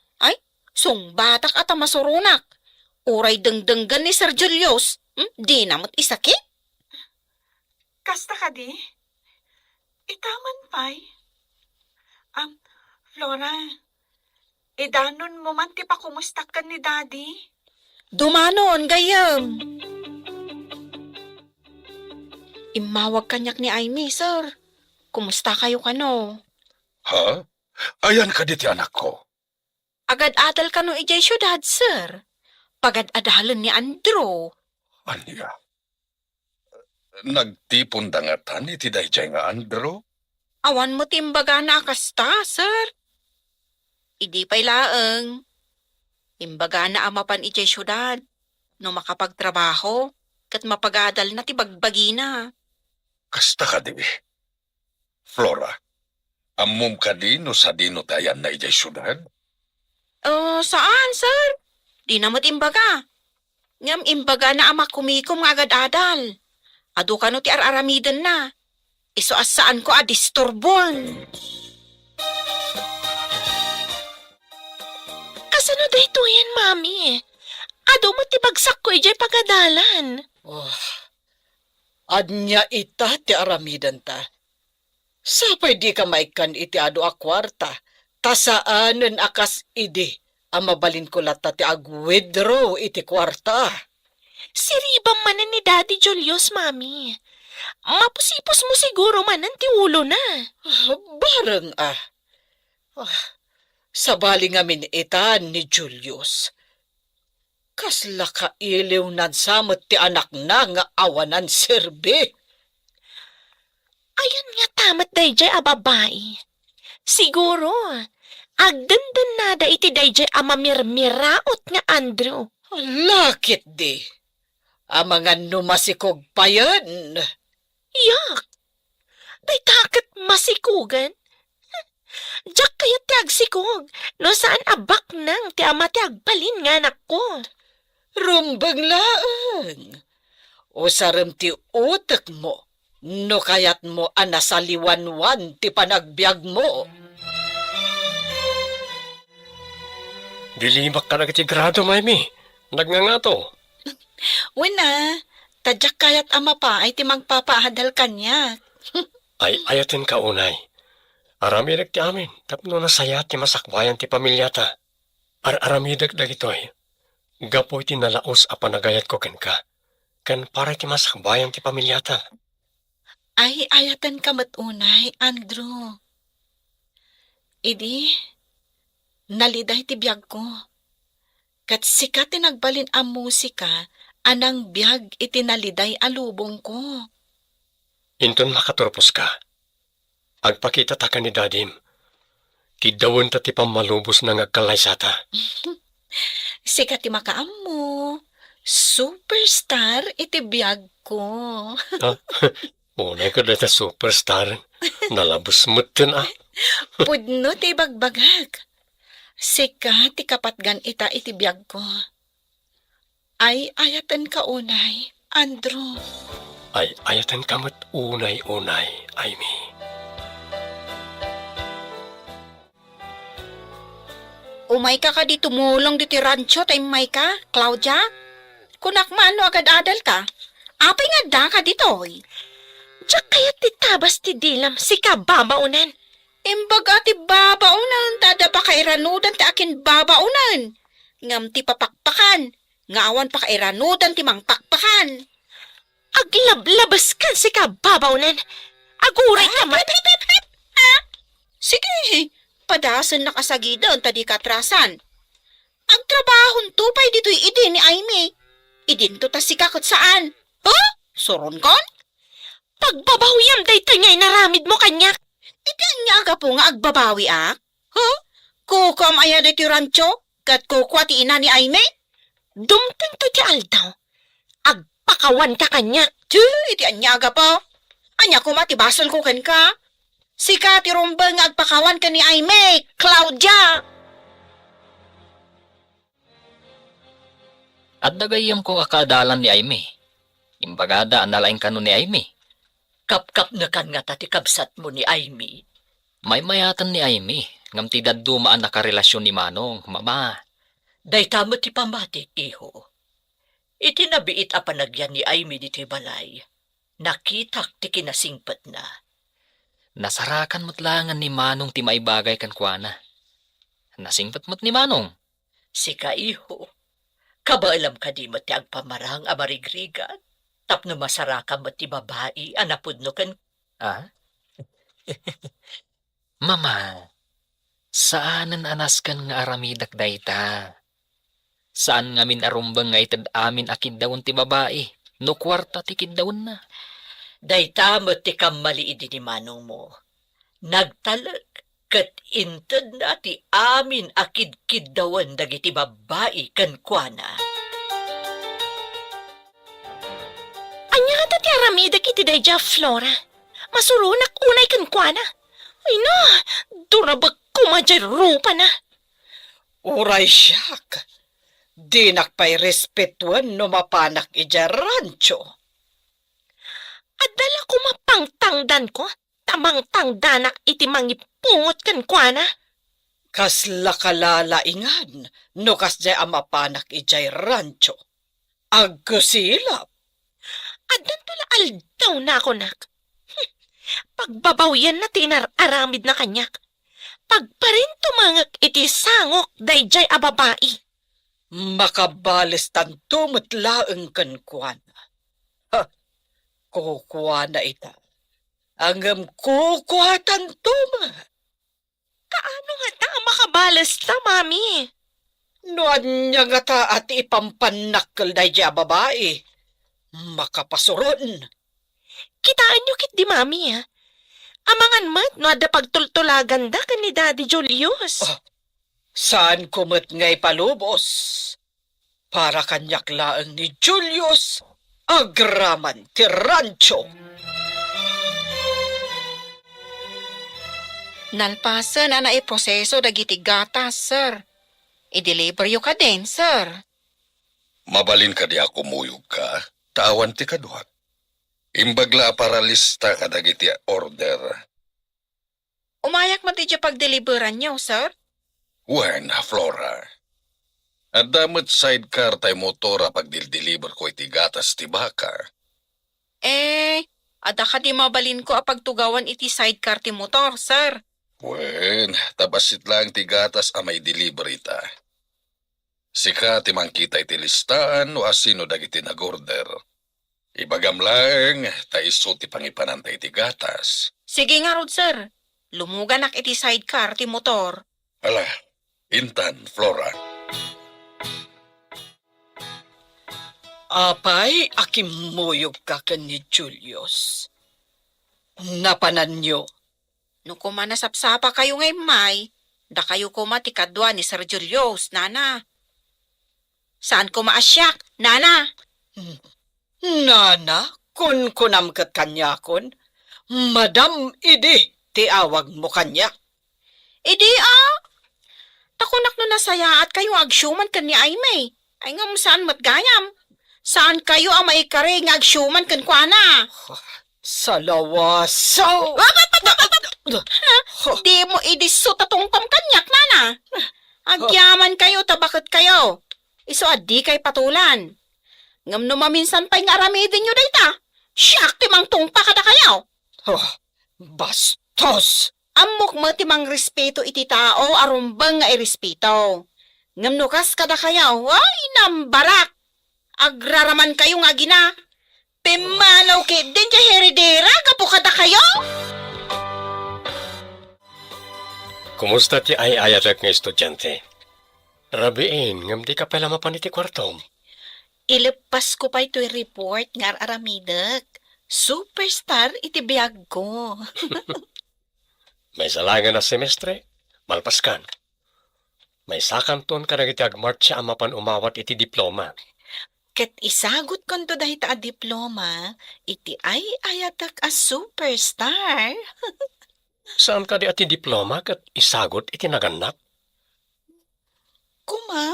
sungbatak at masurunak. Uray dengdenggan ni Sir Julius, di namot isakit. Kasta ka di? Itaman pa'y. Flora, idanon mo man ti pa kumusta ka ni Daddy? Dumanon, gayam. Imawag kanyak ni Aimee, sir. Kumusta kayo kano? Ha? Ayan ka diti anak ko. Agad-adal kano ijay syudad, sir. Pagad-adalan ni Andrew. Anya? Nagtipon dangatan iti dayjay nga Andrew? Awan mo timbaga na akasta, sir. Idi pa'y laeng. Imbaga na amapan ijay syudad. No makapagtrabaho, kat mapagadal na ti bagbagi na. Kasta ka di. Flora, amom ka di no sa dino tayan na ijay syudad? Saan, sir? Di na imbaga. Ngam imbaga na ama kumikom nga agad-adal. Ado ka no ti araramidan na. Iso asaan ko disturbon. Kasano dayto yan, mami? Ado mo ti bagsak ko ijay pagadalan. Oh, anya ita ti aramidan ta. Sapay di ka maikan iti ado a kwarta. Tasaanen akas idi. Ang mabalin ko lata ti agwidro iti kwarta. Siribang manan ni Daddy Julius, mami. Mapusipos mo siguro manan ti ulo na. Barang sabali nga minitan ni Julius. Kasla ka iliw nan samot ti anak na nga awanan serbi. Ayan nga tamat dayjay a babae. Siguro, agdandan nada iti dayjay a mamirmiraot nga Andrew. Lakit di. Ang mga numasikog pa yan. Yak! Day takot masikugan. Diyak kayo ti agsikog. No saan abak nang ti ama ti agbalin nga anak ko. Rumbang laang. O sarem ti utak mo. No kayat mo anasaliwanwan ti panagbiag mo. Dilimak ka na kiti grado, Maimi. Nagngangato. Wala, tadyak kayat ama pa ay ti magpapaadal kanya. Ay ayatin ka unay. Aramidag ti amin, tapno na saya ti masakbayan ti pamilyata. Aramidag dagitoy. Gapoy ti nalaos a panagayat ko ken ka. Ken para ti masakbayan ti pamilyata. Ay, ayatan ka matunay, Andrew. Idi, naliday ti biyag ko. Kat sika tinagbalin ang musika, anang biyag itinaliday alubong ko. Inton makaturpos ka. Agpakita ta ka ni dadim. Kidawon ta ti pamalubos na ngagkalaysata. Sika ti makaammo. Superstar iti biyag ko. Unay ko na ta superstar. Nalabos mo tin Pudno ti bagbagag. Sika ti kapatgan ita iti biyag ko. Ay ayatan ka unay, Andrew. Ay ayatan kamot unay-unay, Amy. Umay ka di tumulong diti rancho tay may ka, Claudia? Kunak maano agad adal ka? Apay nga da ka ditoy. Diyak kaya ti tabas ti dilam si kababaunan. Imbag ati babaunan, tada pa kairanudan ti akin babaunan. Ngam ti papakpakan, ngawan pa kairanudan ti mangpakpakan. Aglablabas kan si kababaunan. Aguray ka man. Sige, padasan nakasagidan tadi katrasan. Ang trabahon tupay dito'y idin ni Aimee. Idin to ta si kakot saan? Soron kon? Pagbabawyam day tanyay naramid mo kanyak. Ikan nga aga po nga agbabawi ak? Kukom aya dito rancho? Kat kukwa ti ina ni Aimee? Dumtan to ti aldaw. Agpakawan ka kanyak. Iti anya aga po. Anya ko matibasol ko ken ka. Sika ti rumbang nga agpakawan ka ni Aimee, Claudia. At dagayam ko akadalan ni Aimee. Imbagada analaing kano ni Aimee. Kapkap na kan nga tati kabsat mo ni Aimee. May mayatan ni Aimee. Ngam ti dumaan nakarelasyon ni Manong, mama. Day tamo ti pamatik, iho. Itinabiit a panagyan ni Aimee di ti balay. Nakitak ti kinasingpat na. Nasarakan mo't langan ni Manong ti maibagay kan kuana. Nasingpat mo't ni Manong. Sika, iho. Kabaalam ka di mo ti agpamarang amarigrigan. Tapno masaraka mo ti babae, anapudno kan. Mama, saanan anas kan nga aramidak dayta? Saan ngamin arumbang nga itad amin akid dawon ti babae? No kwarta ti kidawon na. Dayta mo ti kamaliid ni manong mo. Nagtalag, kat intad na ti amin akid-kiddawan dagiti babae kan kuana. Anya ka ti aramidak iti dayja, Flora. Masurunak unay kan kuana. Ay na, durabag kumadya rupa na. Uray siyak. Di nakpay respetuan no mapanak ija rancho. Adala ko mapangtangdan ko. Tamang tangdanak iti mangipungot kan kuana. Kas lakalalaingan no kas jay amapanak ijay rancho. Agkusilap. Adan tula aldaw na ako nak. Pagbabawyan na tinararamid na kanyak. Pagparin tumangak iti sangok dayjay a babae. Makabalis tanto matlaeng kan kuana. Kukuana ita. Angam kukuha tanto ma. Kaano nga ta makabalas ta, mami? Noan niya nga ta at ipampanakal dayjay a babae. Makapasuron. Kitaan nyo kit di, mami, ha? Amangan mat, no ada pagtultulagan da kan ni Daddy Julius. Saan kumot ngay palubos? Para kanyak laang ni Julius, agraman ti rancho. Nalpasan na naiproseso dagiti gatas, sir. I-deliver yu ka din, sir. Mabalin ka di ako muyog ka, tawan ti kaduhat. Imbagla para lista ka dagiti order. Umayak man ti pag-deliveran niyo, sir. Wen, Flora. At damot sidecar tay motora pag deliver ko iti gatas ti baka. Ada ka di mabalin ko apagtugawan iti sidecar ti motor, sir. Wen, tabasit lang ti gatas a may delivery ta. Sika ti mangkita iti listaan o asino dagiti nag-order. Ibagam lang, taiso ti pangipanantay ti gatas. Sige nga rod, sir. Lumugan ak iti sidecar ti motor. Ala, Intan, Flora. Apay, akimuyog ka ni Julius. Napanan nyo. No kumanasapsapa kayo ngay may, da kayo kumatikadwa ni Sir Julius, nana. Saan ko maasyak, nana? Nana, kun kunamkat kanya kon. Madam, idi, tiawag mo kanya. Idi takunak no nasaya at kayo agsyuman kan ni Aimay. Ay nga mo saan matgayam. Saan kayo ang maikari nga agsyuman kan kwa na? Salawasaw! Di mo idiso tatungkom kanyak, nana. Agyaman kayo, tabakit kayo. Iso adi kay patulan. Ngam no maminsan pa'y nga aramidin nyo dayta. Siyak timang tungpa kada kayo. Oh, bastos! Amok mo timang respeto iti tao, arumbang nga irespeto. Ngam no kas kada kayo, ay nambarak. Agraraman kayo nga gina. Pimanaw kit din kay heredera, gapo kada kayo. Kumusta ti ay ayatek nga estudyante? Rabiin, ngam di ka pala mapaniti kwartom. Ilipas ko pa ito'y report nga aramidak. Superstar iti biyag ko. May salangan na semestre, malpaskan. May sakanton ka nagiti agmartya ang mapan umawat iti diploma. Ket isagot kon to dahita a diploma, iti ay ayatak a superstar. Saan ka di ati diploma kat isagot iti naganap? Kuma,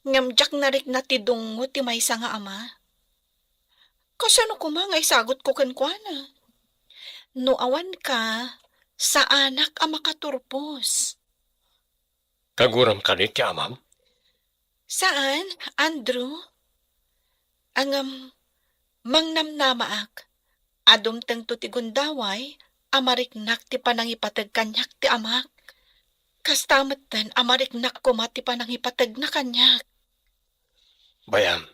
ngamjak narik na ti dungo ti maysa nga ama. Kasano kuma nga isagot ko kankwana? No awan ka, sa anak a makaturpos. Kaguram ka di ti amam? Saan, Andrew? Angam, mangnamnamaak, adumtang to ti gundaway, amariknak ti panangipatag kanyak ti amak. Kastamatan amariknak ko mati panangipatag na kanyak. Bayam,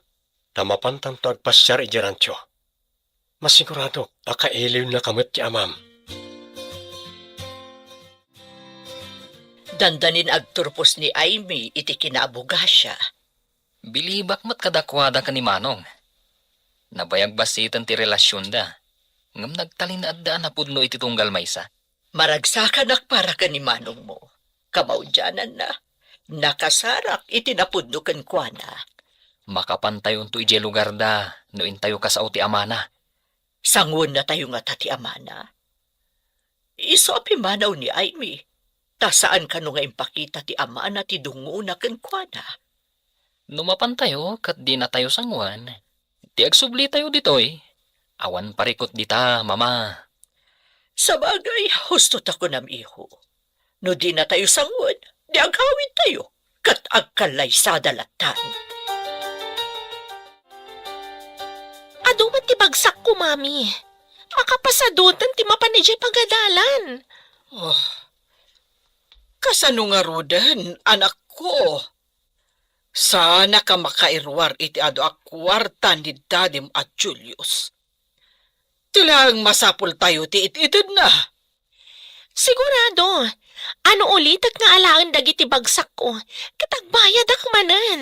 tamapantam to agpasyar iti rancho. Masigurado, akailiw na kamot ti amam. Dandanin agturpos ni Aimee iti kinaabugasya. Bilibak mat kadakwada ka ni Manong. Nabayag basitan ti relasyon da. Ngam nagtalin na addaan na pudno iti tunggal maysa. Maragsakan para ka ni Manong mo. Kamaudyanan na. Nakasarak iti napudno ken kuana. Makapantayon to ije lugar da, no intayo ka sa uti amana. Sangon na tayo nga tati amana. Iso apimanaw ni Aimee. Ta saan ka no nga impakita ti amana ti dungo na ken kuana. Numapan tayo, kat di na tayo sangwan. Ti agsubli tayo ditoy. Awan parikot dita, mama. Sa bagay, husto ta ko nam iho. No di na tayo sangon, di agawin tayo. Kat agkalay sa dalatan. Aduman ti bagsak ko, mami. Makapasadutan ti mapanijay pagadalan. Oh, kasano nga rodan, anak ko? Sana ka makairwar iti ado akwarta ni Dadim at Julius. Tilang masapul tayo ti ititid na. Sigurado. Ano ulit at nga alaan dagiti bagsak ko? Katagbayad ak manan.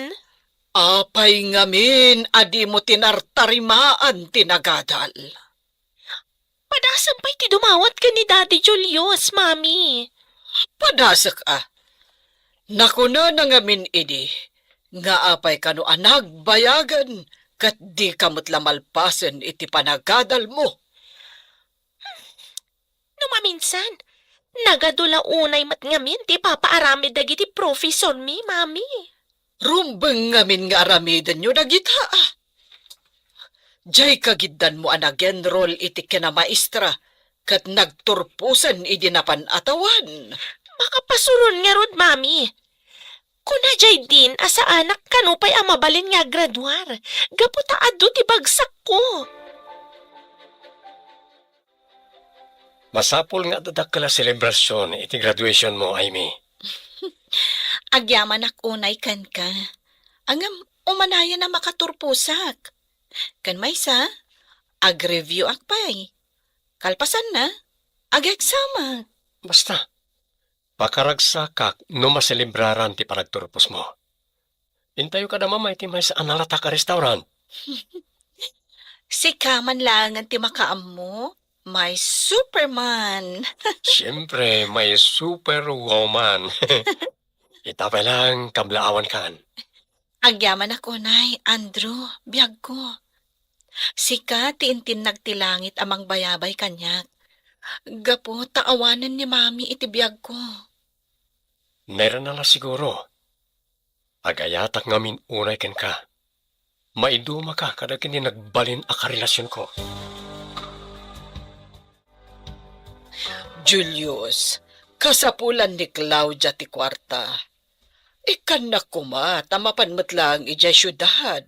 Apay ngamin, adi mo tinartarimaan tinagadal. Padasan pa'y ti dumawat ka ni Daddy Julius, mami. Padasak Nakuna na ngamin idi, nga apay kano anag bayagan, kat di kamot lamalpasan iti panagadal mo. No maminsan, nagadula unay matngamin ti papaarami dagiti professor mi, mami. Rumbeng ngamin nga aramidan nyo nagita. Diyay kagiddan mo anag-enroll iti kinamaestra, kat nagturpusan idi napan atawan. Makapasuron nga rod, mami. Kuna jay din asa anak kanupay ang mabalin nga graduar. Gaputa adu ti bagsak ko. Masapul nga dadak kala selebrasyon iti graduation mo, Aimee. Agyaman ak unay kan ka. Angam, umanaya na makaturpusak. Kan may sa, ag-review akpay. Kalpasan na, ag-exama. Basta, pakaragsa kak no maselebraran ti panagturpos mo. Intayo ka na mamay ti may sa analata ka restaurant. Si Kaman lang ang timakaam mo, may Superman. Siyempre, may superwoman. Itapay lang kablaawan kan. Agyaman ako, Nay, Andrew, biyag ko. Sika tiintin nagtilangit amang bayabay kanyak. Gapo, taawanan ni Mami iti biyag ko. Meron na lang siguro. Agayatak ngamin unay ken ka. Maiduma ka kada kini nagbalin a karelasyon ko. Julius, kasapulan ni Claudia ti kwarta. Ikan na kuma, tamapan mo't lang ijay syudad.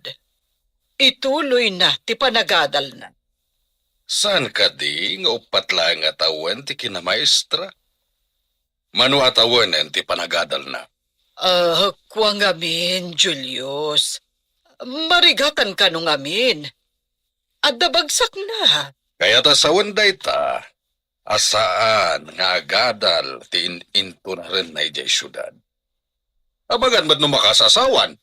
Ituloy na, ti panagadal na. Saan ka di nga upat lang atawan ti kinamaestra? Manu atawan ti panagadal na. Kuwa ngamin, Julius. Marigatan ka nung amin. Adda bagsak na. Kaya ta sa wanday ta, asaan nga agadal ti into na rin na ijay syudad. Abagan ba't no makasasawan?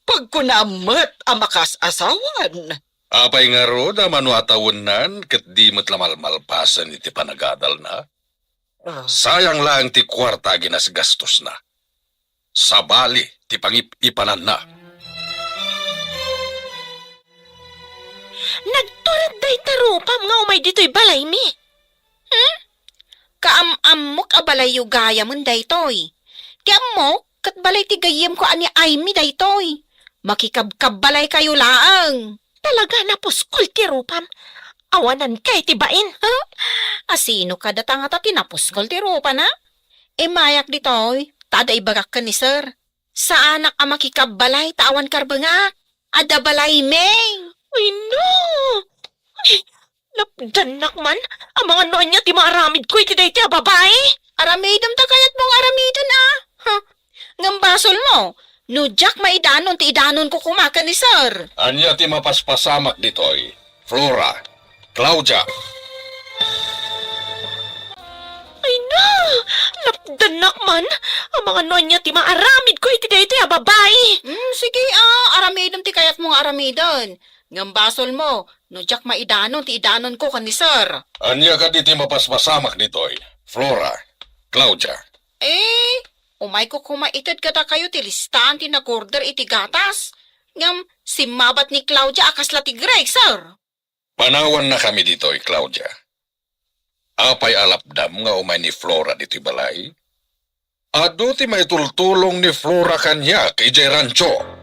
Pagkunamat ang makasasawan. Apay nga ro na manu atawunan ket di mo't lamalmalpasan iti panagadal na. Sayang lang ti kwarta ginasgastos na. Sabali ti pangipanan na. Nagturad day tarupam nga umay dito'y balay mi. Kaam-amok a balay yu gaya mon daytoy. Kaamok, kat balay ti gayem ko ani Amy daytoy. Makikabkab-balay kayo laang. Talaga na puskol ti rupam. Awanan kay ti bain, ha? Asino ka datang ata tinapuskol ti rupan, ha? E mayak ditoy, tada ibagak ka ni sir. Sa anak a makikabbalay, tawan karbangak. Ada balay meng. Uy, no! Ay, napdanak man. Ang mga noon niya, ti maaramid ko iti day ti babae. Aramidam ta kayat mong aramidan, ah. Huh? Ngambasol mo, no Jack maidanon ti idanon ko kumakan ni sir. Anya ti mapaspasamak ditoy. Flora, Claudia. Ay na! Napdanak man. Ang mga noon niya, ti maaramid ko iti day ti babae. Sige, aramidam ti kayat mong aramidan. Ngambasol mo, no Jack maidanon ti idanon ko kan ni sir. Anya ka di ti mapaspasamak ditoy. Flora, Claudia. Umay ko kumaitad kada kayo ti listahan ti nag-order iti gatas. Ngam, si mabat ni Claudia akasla ti Greg, sir. Panawan na kami ditoy, Claudia. Apay alapdam nga umay ni Flora dito'y balay. Ado ti may tultulong ni Flora kanya kay Jay Rancho.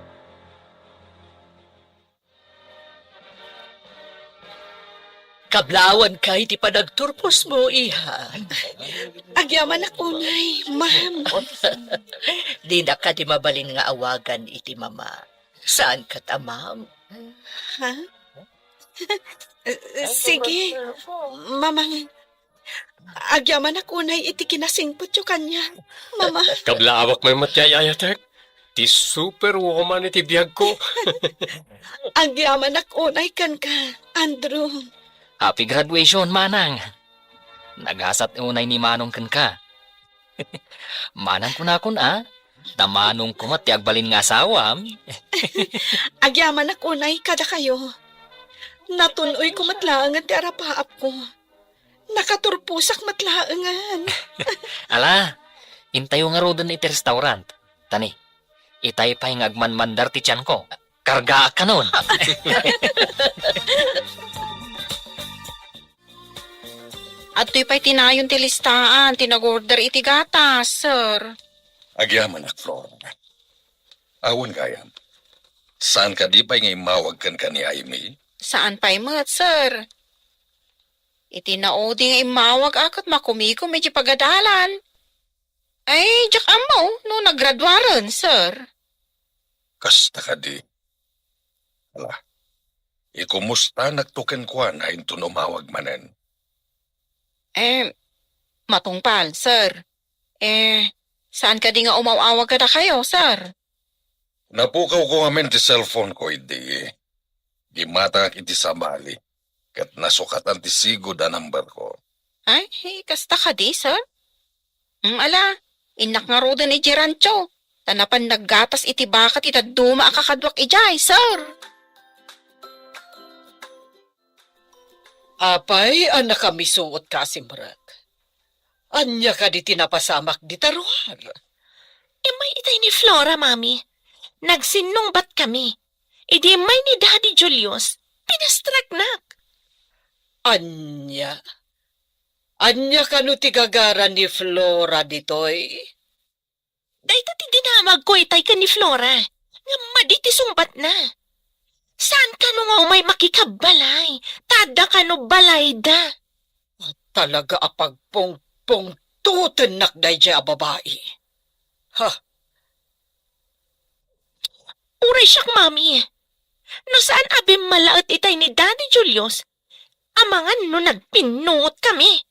Kablawan kay ti panagturpos mo, iha. Agyaman ako, Nay, Ma'am. Di na ka di mabalin nga awagan iti mama. Saan ka ta, ma'am? Ha? Sige, Mamang. Agyaman ako, Nay, iti kinasingpot yung kanya. Mama. Kablaawak may matyayayatek. Ti superwoman iti biyag ko. Agyaman ako, Nay, kan ka, Andrew. Happy graduation, Manang. Nagasat unay ni Manong kan ka. Manang ko na kun, Tamanong kumat ti agbalin nga asawam. Agyaman ako, Nay, kada kayo. Natunoy ko matlaangan ti arapaap ko. Nakaturpusak matlaangan. Ala, intayo nga rodan iti restaurant. Tani, itay pa yung agmanmandar ti tiyan ko. Karga ka nun. At to'y pa'y tinayon ti listaan, tinag-order iti gatas, sir. Agyaman ak, Flora. Awan gayam. Saan ka di pa nga imawag kan ka ni Amy? Saan pa'y mat, sir? Iti naodi nga imawag akot makumiko medyo pagadalan. Ay, jak amaw, no naggraduaran, sir. Kasta ka di. Ala, ikumusta nagtuken ko na into umawag manen? Matungpal, sir. Saan ka di nga umawawag ka na kayo, sir? Napukaw ko ngamin ti cellphone ko, hindi. Gimatag iti sabali. Kat nasukatan ti sigod ang barko. Ay, kasta ka di, sir? Ala, inak nga roda ni Gerancho. Tanapan naggatas iti bakat itaduma akakadwak ijay, sir. Apay, anak kami suot ka simrag. Anya ka di tinapasamak di taruhan. May itay ni Flora, Mami. Nagsinungbat kami. Idi may ni Daddy Julius. Pinastraknak. Anya? Anya ka no tigagaran ni Flora ditoy? Dahito ti dinamag ko itay ka ni Flora. Nga maditi sungbat na. Saan ka no nga may makikabalay? Tada ka no balay da. Talaga apagpong tutenak day dya babae. Ha? Uray siyak, Mami. No saan abim malaot itay ni Daddy Julius? Amangan no nagpinuot kami.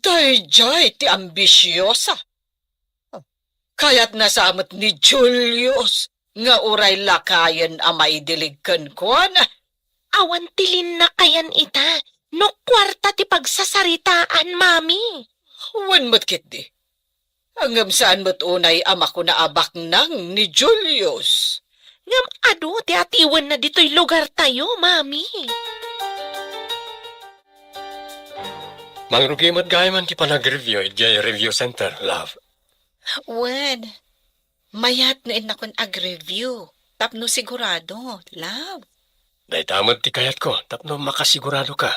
Day dya ti ambisyosa. Kaya't nasamot ni Julius nga uray lakayan a maidiligkan ko na. Awan tilin na kayan ita. No kwarta ti pagsasaritaan, Mami. Wan mo't kit di. Hanggang saan mo't unay ama ko na abak nang ni Julius. Ngam ado ti atiwan na dito'y lugar tayo, Mami. Mangrugimat gayaman ti panag-review ijay review center, love. Wen, mayat no inakon ag-review. Tapno sigurado, love. Dahil tamad ti kayat ko, tapno makasigurado ka.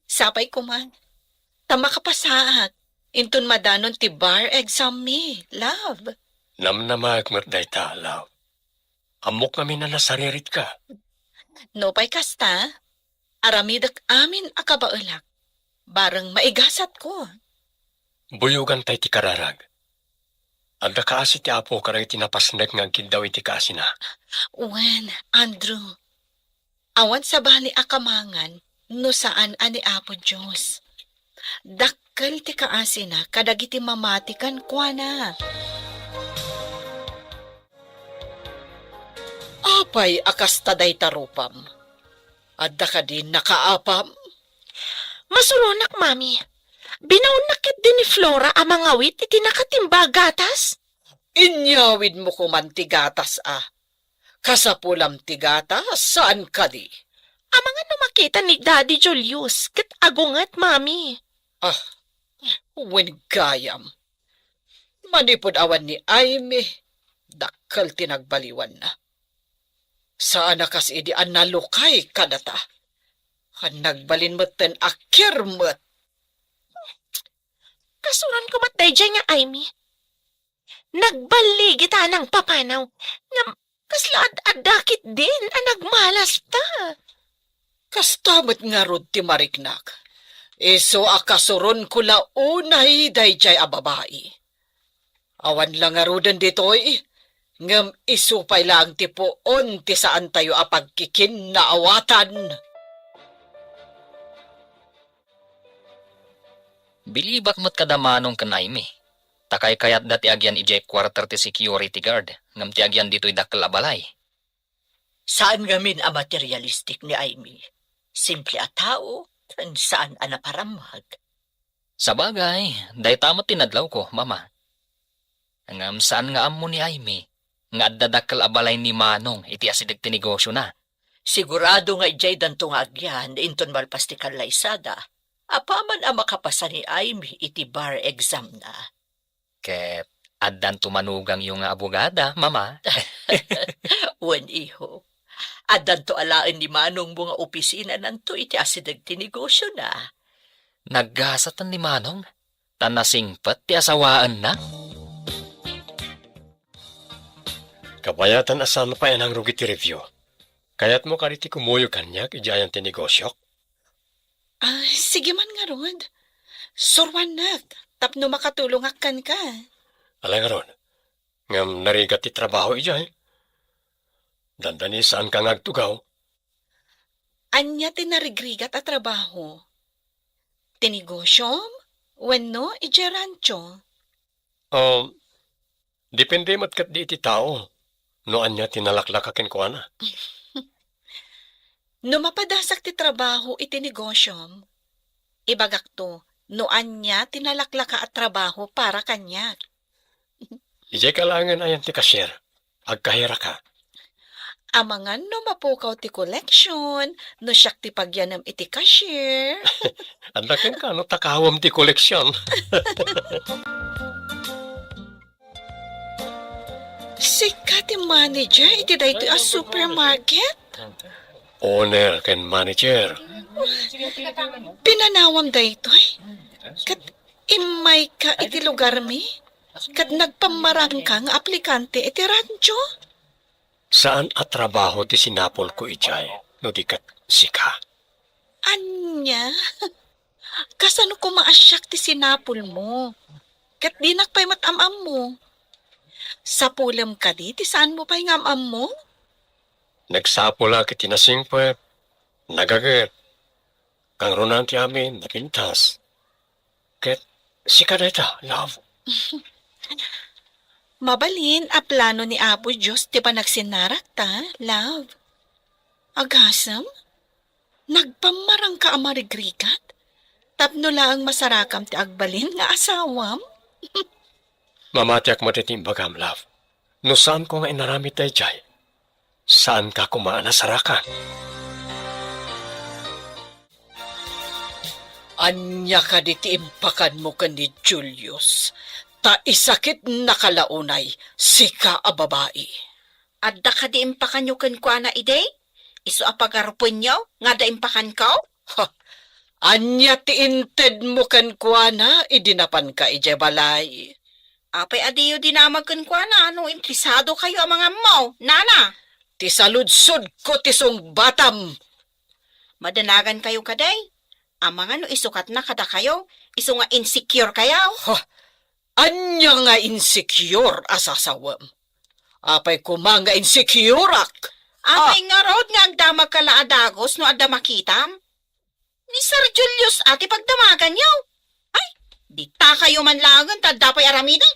Sapay ko man. Tama ka pasaat. Intun madanon ti bar exam mi, love. Namnamag matday ta, love. Amok kami na nasaririt ka. No pay kasta, aramidak amin akabaulak. Barang maigasat ko. Buyugan tay ti kararag. Adda kaasi ti apo karag tinapasnek nga agkid daw iti kaasi na. Wen, Andrew. Awan sa bali akamangan, no saan ani Apo Diyos. Dakkel ti kaasi na, kadagiti mamatikan kwa na. Apay akas taday tarupam. Adda ka din nakaapam. Masurunak, Mami. Binaunakit din ni Flora ang mga wit iti nakatimba gatas. Inyawid mo ko man tigatas Kasapulam tigatas, saan ka di? Ang mga numakita ni Daddy Julius, kat agungat, Mami. Wen gayam. Manipod awan ni Aimee, dakkel tinagbaliwan na. Saan na kas idi an nalukay kadata? Nagbalin mo ten akirmet. Kasuran ko matday dyan nga, Amy. Nagbali kita ng papanaw. Ngam, kasla adakit din ang nagmalas ta. Kastamot nga rod ti mariknak. Iso akasuron ko launay dayjay a babae. Awan lang nga rodan ditoy. Ngam isupay lang ti poon ti saan tayo apagkikin na awatan. Bilibak mo't kadamanong kanay mi. Takay kayat dati agyan ijay quarter ti security guard. Ngam ti agyan dito'y dakkel abalay. Saan gamin ang materialistic ni Aimee? Simple a tao, saan ang naparamag? Sabagay, day tamot tinadlaw ko, mama. Ngam saan nga amo ni Aimee? Nga adda dakkel abalay ni Manong iti asidag ti negosyo na. Sigurado nga ijay dantong agyan, inton malpastikan laysada. Apaman ang makapasa ni Aimee iti bar exam na. Ket addan tumanugang yung abogada, mama. Wen iho. Adan to alain ni Manong mga opisina nanto iti asidag ti negosyo na. Naggasatan ni Manong. Tanasingpat ti asawaan na. Kabayatan asama pa yan ang rugi ti review. Kaya't mo kariti kumuyo kanyak ijayan ti negosyo. Sige man nga rod. Surwan nak. Tapno makatulong akan ka. Alay nga ron, ngam narigat ti trabaho ijay. Dandani saan ka ngagtugaw? Anya tinarigrigat at trabaho. Tinigosyom? Wenno, ijerancho. Depende matkat di iti tao. No anya tinalaklakakin ko ana. No mapadasak ti trabaho iti negosyom, ibagak to, noan niya tinalaklaka at trabaho para kanya. Ijay kalangan ayan ti kasyer. Agkahira ka. Amangan no mapukaw ti collection, no siyak ti pagyanam iti cashier. Andakin ka, no takawam ti koleksyon. Sika ti manager iti daytoy a supermarket. Owner ken manager. Pinanawam daytoy. Kat imay ka iti lugar mi. Kat nagpamarang ka nga aplikante iti radyo. Saan at trabaho ti sinapol ko ijay? No di kat sika. Anya? Kasano ko maasyak ti sinapol mo? Kat di nakpay matamam mo. Sa pulam ka di, ti saan mo pa'y ngamam mo? Nagsapula kiti nasingpwet. Nagaget. Kang runan ti amin, napintas. Ket sika na ita, love. Mabalin a plano ni Apo Diyos ti pa nagsinarak ta, love. Agasam? Nagpamarang ka amarigrikat? Tapno lang masarakam ti agbalin nga asawam? Mamatiak matitimbagam, love. No saan ko nga inaramit tayo jay? Saan ka kumaan na sarakan? Anya ka di ti impakan mo kan ni Julius. Ta isakit nakalaunay, sika a babae. Adda ka di impakan nyo kan kwa na ide? Iso a pagarupon nyo? Nga da impakan ka? Anya ti inted mo kan kuana, idinapan ka ije balay. Apay adiyo dinamag kan kwa na, ano interesado kayo ang mga mo, nana? Ti saludsod ko ti song batam. Madanagan kayo kaday? Ang mga no isukat na kada kayo, iso nga insecure kayaw? Anya nga insecure asasawam. Apay kumanga insecure ak. Apay nga rod nga agdamag kala adagos no adda makitam? Ni Sir Julius ati pagdamagan yaw. Ay, di ta kayo manlagan tadda pa'y aramidan.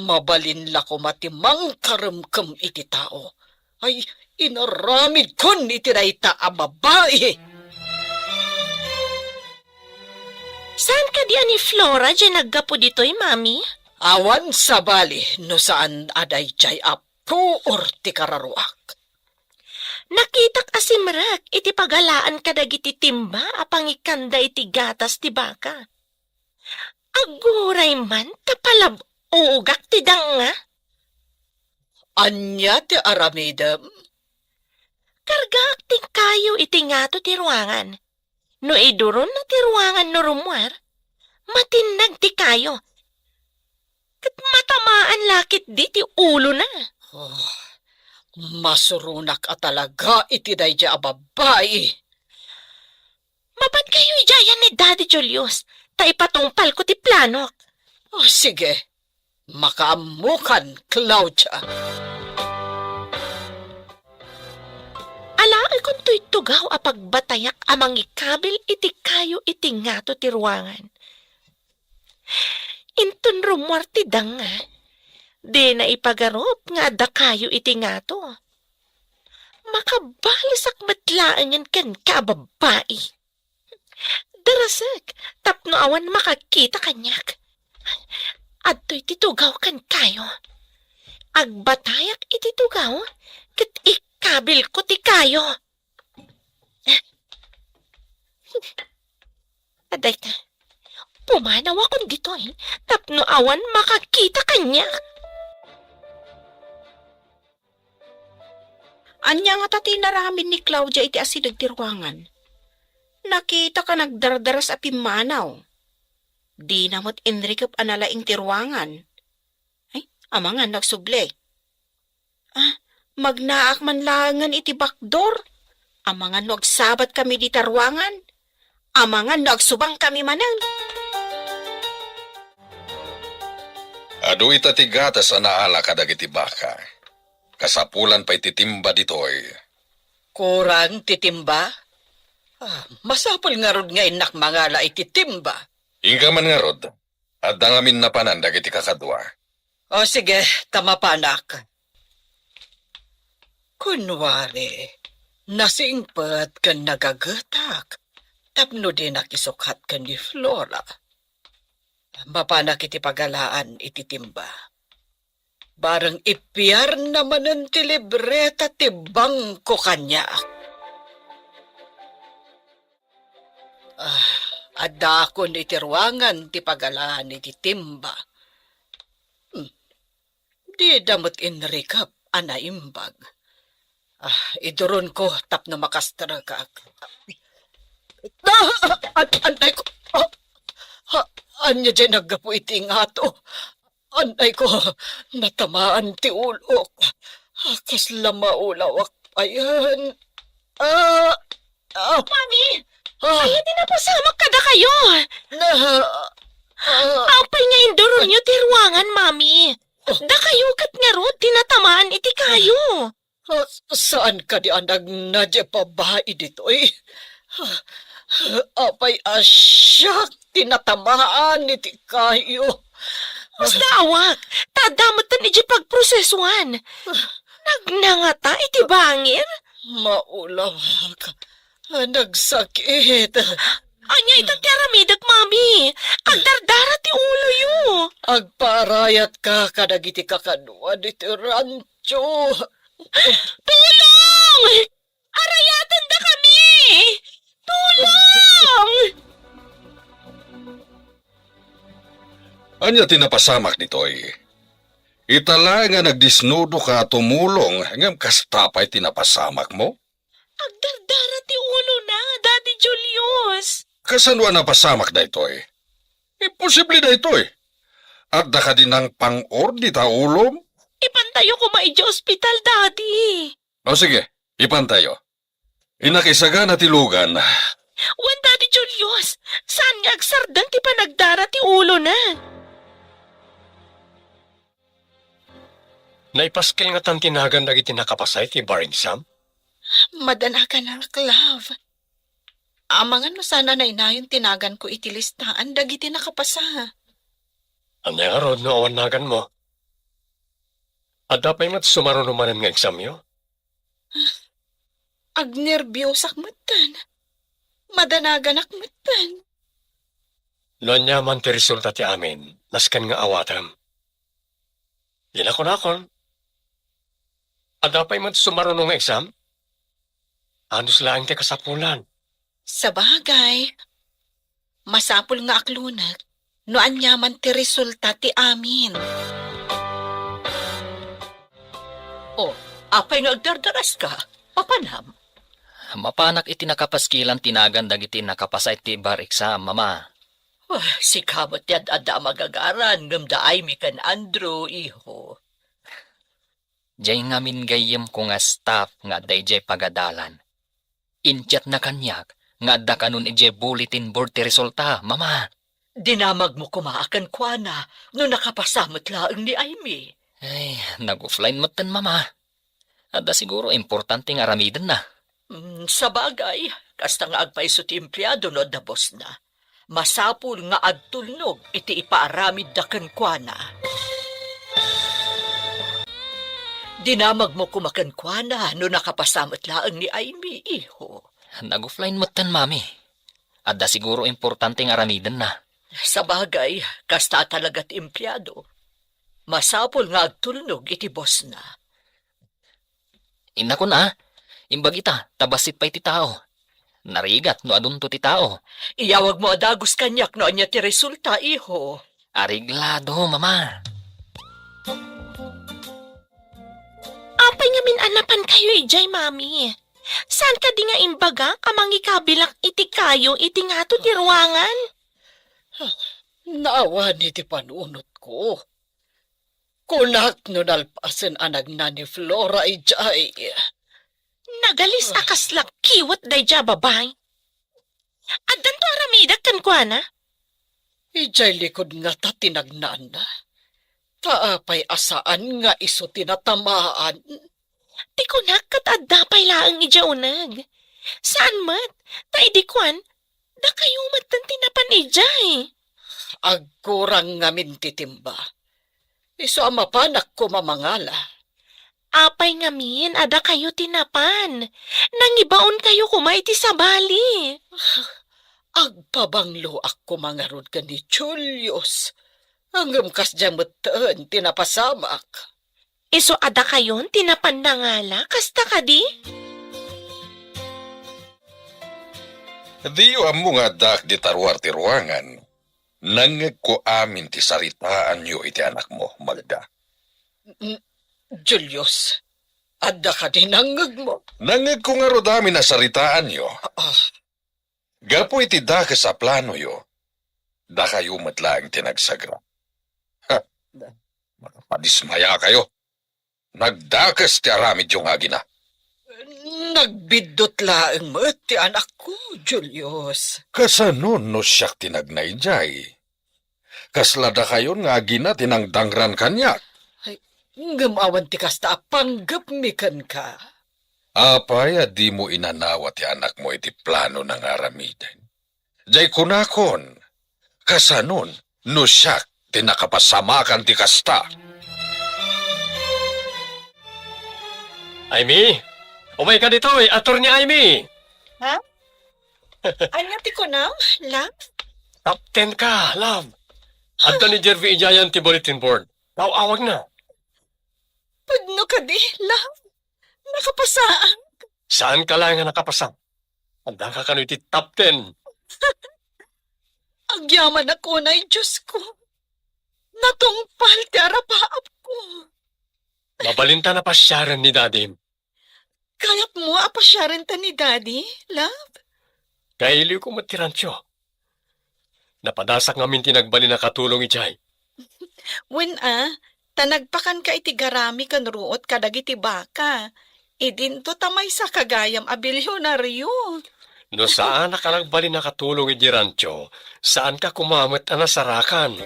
Mabalin la ko matimang karamkam iti tao. Ay, inaramid kon iti dayta a babae. Saan ka diyan ni Flora dyan naggapo dito'y, mami? Awan sa bali no saan aday jay apo or ti kararuak. Nakitak asimrak, iti pagalaan ka dagiti timba, apang ikanda iti gatas ti baka. Aguray man, tapalab-ugak ti danga. Anya ti aramidem. Kargak ti kayo iti ngato ti ruangan. No iduron na ti ruangan no rumwar, matinag ti kayo. Kat matamaan lakit di ti ulo na. Masurunak a talaga iti dayja a babae. Mapat kayo ijayan ni Daddy Julius, ta ipatungpal ko ti planok. Sige, makaamukan, Claudia. Alaay kung to'y tugaw a pagbatayak amang ikabil iti kayo iti ngato ti ruangan. Intun rumwar ti danga, di na ipagarop nga adda kayo iti ngato. Makabalisak matlaangan kan kababae. Darasag, tapno awan makakita kanyak. Adto'y titugaw kan kayo. Agbatayak iti tugaw, kat ikabil ko ti kayo. Aday ta, pumanaw akong dito tapno awan makakita kanya. Anya nga tati naramin ni Claudia iti asidag ti ruangan. Nakita ka nagdardaras a pimanaw. Di namot inrikap analaing ti ruangan. Ay, amangan nagsuble. Magnaak man langan iti bakdor. Amangan nagsabat kami di tarwangan. Amangan nagsubang kami manang. Adu ita ti gatas anaala kadagiti baka. Kasapulan pa ititimba ditoy. Kurang titimba? Masapol nga rod nga inak mangala ititimba. Inga man nga rod, at dangamin na panan dagiti kakadwa. Sige, tama pa anak. Kunwari, nasingpat kan nagagatak. Tapno din nakisukat kan ni Flora. Mapanak iti pagalaan iti timba. Barang ipiyar naman ang tilibreta ti bangko kanya. Adda ko iti ruangan ti pagalaan iti timba. Di damot inrikap anaimbag. Iduron ko tapno makastragak. Anay ko. Anya dyan naggapo iti nga to. Anay ko, natamaan ti ulok. Kasla maulawak pa yan. Mami! Ay, tinapasamak ka na kayo! Apay nga induron nyo ti ruangan, Mami. Da kayo kat nga ro, tinatamaan iti kayo. Saan ka di anag nadya pa bahay dito eh? Apay asyak, tinatamaan iti kayo. Mas daawak, tadamatan iti pagprosesuan. Nagnangata iti bangir? Maulawak, nagsakit. Anya itagkaramidag, Mami. Agdardara ti ulo yo. Agparayat ka kadagiti kakadwa diti rancho. Tulong! Arayatan da kami! Tulong! Anya tinapasamak nitoy. Itala nga nagdisnudo ka tumulong ngam kastapay tinapasamak mo? Agdardara ti ulo na, Daddy Julius. Kasanwa na pasamak na itoy? Imposible na itoy. At da ka din ng pang-or di taulom? Ipantayo ko maidyo ospital, Daddy. O sige, ipantayo. Inakisaga na tilugan. Wan, Daddy Julius, saan nga agsardan ti panagdara ti ulo na? Naipaskil nga tantinagan dagiti nakapasay ti bar exam? Madanagan na, love. Amangan no sana na inayon tinagan ko iti listaan, dagiti nakapasa. Ano nga rod no awanagan mo? At dapat mat sumarunumanan nga exam yo? Agnerbyos akmatan. Madanagan akmatan. Noon niya man ti resulta ti amin, naskan nga awatam. Dinakon-akon. At dapat mat sumarunong nga exam? Anos lang ti kasapulan. Sa bagay, masapul nga aklunag, no anyaman ti resulta ti amin. Apay nga agdardaras ka, papanam. Mapanak iti nakapaskilan tinagan dagiti nakapasay ti bar exam, Mama. Si kamot yan ada magagaran, ngamda ay mi kan Andrew, iho. Diyay ngamin gayem ko nga staff nga dayjay pagadalan. Intyat na kanyak nga adda kanun ijay bulletin board ti resulta, Mama. Dinamag mo kumaakan kwa na, no nakapasamot laang ni Amy. Ay, nag-offline matan, Mama. Adda siguro importante nga aramidan na. Sa bagay, kasta nga agpaiso ti empleyado no da boss na. Masapul nga agtulnog iti ipaaramid da kan kwa na. Dinamag mo kumakan kwa na, no nakapasamot laang ni Amy, iho. Nag-offline matan, Mami. Adda siguro importante nga aramidan na. Sa bagay, kasta talaga ti empleyado. Masapul nga agtulnog iti boss na. Ina ko na, imbagita, tabasit pa iti tao. Narigat no adunto ti tao. Iyawag mo adagos kanyak no anya ti resulta, iho. Ariglado, Mama. Apay nga minanapan kayo ijay, Mami. Saan ka di nga imbaga kamang ikabilak iti kayo iti nga to ti ruangan? Naawa ni ti panunot ko. Kunak no nalpasen anag na ni Flora ijay. Nagalis akas lang kiwat day ja babay. At danto aramidak kan kwa na? Ijay likod nga ta tinagnan na. Taapay asaan nga iso tinatamaan. Di ko nakat adda pay laang ija unag. Saan mat? Ta idikwan? Da kayo mat tan tinapan ijay. Agkurang nga mintitimba. Iso amapanak ko mamangala. Apay ngamin, ada kayo tinapan. Nangibaon kayo kumay ti sabali. Agpabanglo ako mangarod ka ni Julius. Hanggang kas jamutan, tinapasamak. Iso ada kayon tinapan na ngala, kasta ka di? Diyo ang mga dak di tarwar ti ruangan. Nangag ko amin ti saritaan niyo iti anak mo, Magda. Julius, ada ka din nangag mo. Nangag ko nga ro dami na saritaan niyo. Ah, Gapo iti daka sa plano yo. Da kayo matlaang tinagsagra. Ha, makapadismaya kayo. Nagdakas ti aramid yung agina. nagbidot laeng mo ti anak ko, Julius. Kasanon no siyak tinagnayjay. Kaslada kayon nga agina tinangdangran kanyak. Ngamawan ti kasta panggap mikan ka. Apay di mo inanawa ti anak mo iti plano ng aramiden. Jay kunakon, kasanon no siyak tinakapasamakan ti kasta. Amy! Umay ka dito eh, Attorney Amy! Anya ti ko nam, love? Top 10 ka, love! Adto ni Jervy Ijayan ti bulletin board. Tawawag na. Pudno ka di, love? Nakapasaan. Saan ka lang nga nakapasang? Handa ka kano iti top 10. Agyaman ako na, Diyos ko. Natungpal ti arapaap ko. Mabalinta na pa siya ni Daddy. Kayat mo apasyaran ta ni Daddy, love? Kailiw ko matiransyo. Napadasak ngamin tinagbali na katulong ijay. When tanagpakan ka iti garami kan ruot kadag iti baka. Idinto tamay sa kagayam abilyonaryo. No saan ka nagbali na katulong iji rancho, saan ka kumamit na nasarakan?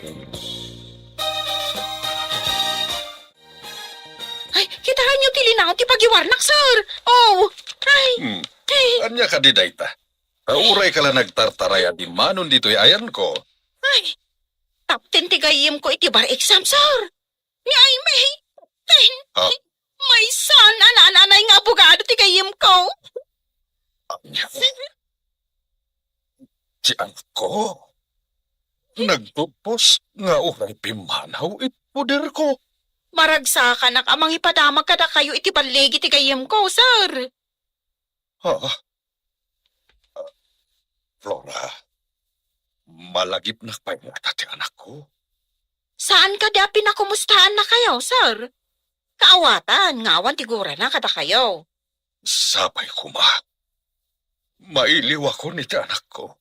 Ay, kitahan niyo tilinaw ti pagiwarnak, sir. Oh, ay. Anya ka di dayta. Kauray ka lang nagtartaraya di manon dito'y ayan ko. Ay, top 10 tigayim ko iti bar exam, sir. Ni ay may 10. Ah. May son, ananay nga abogado tigayim ko. Anya. Si anak ko. Nagtupos nga uray pimanaw poder ko. Maragsakan nak amang ipadamag kada kayo iti balegi tigayim ko, sir. Flora, malagip na pa yung ti anak ko. Saan ka da pinakumustahan na kayo, sir? Kaawatan, ngawan tigura na kada kayo. Sabay ko ma. Mailiw ako ni ti anak ko.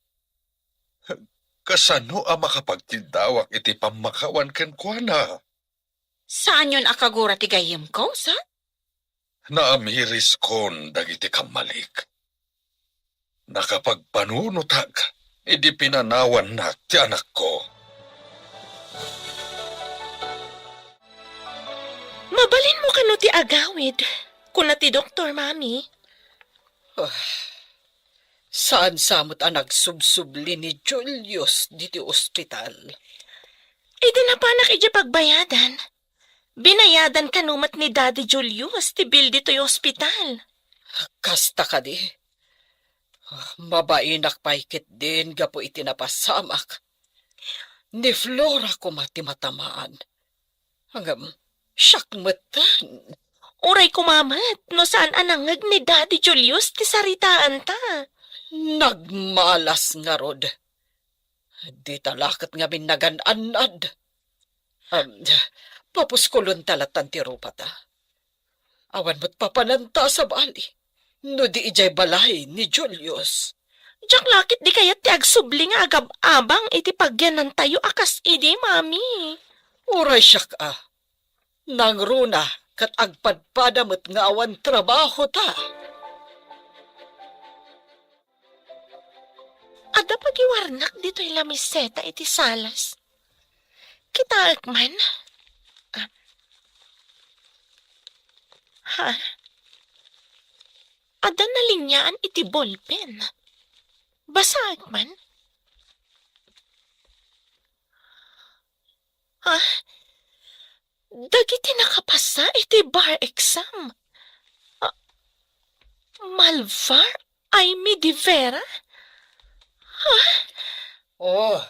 Kasano ang makapagtindawak iti pamakawan ken ko na? Saan yun akagura tigayim ko, sir? Naamiris kon dagiti kamalik. Nakapagpanunutag, idi pinanawan na ti anak ko. Mabalin mo kano ti agawid. Kuna ti doktor, mami. Saan samot ang nagsubsubli ni Julius diti ospital? Iti napanak iti pagbayadan. Binayadan kanumat ni Daddy Julius ti bill dito'y ospital. Kasta ka di. Mabainak paikit din gapo iti napasamak. Ni Flora ko matamaan. Hanggang syakmatan. Uray kumamat, no saan anangag ni Daddy Julius ti saritaan ta. Nagmalas nga rod. Di talakat nga minagan-anad. Papuskulon talatan ti rupata. Awan mo't papananta sa bali. No di ijay balay ni Julius. Diyak lakit di kayat ti agsubli nga agab-abang iti pagyanan tayo akas idi, mami. Uray siya ka. Nang runa kat agpadpadamot nga awan trabaho ta. Ada pagiwarnak dito'y lamiseta iti salas. Kita man. Ada na linyaan iti ballpen. Basag man. Dagiti nakapasa iti bar exam. Ah, Malvar ay mi di vera? Oh,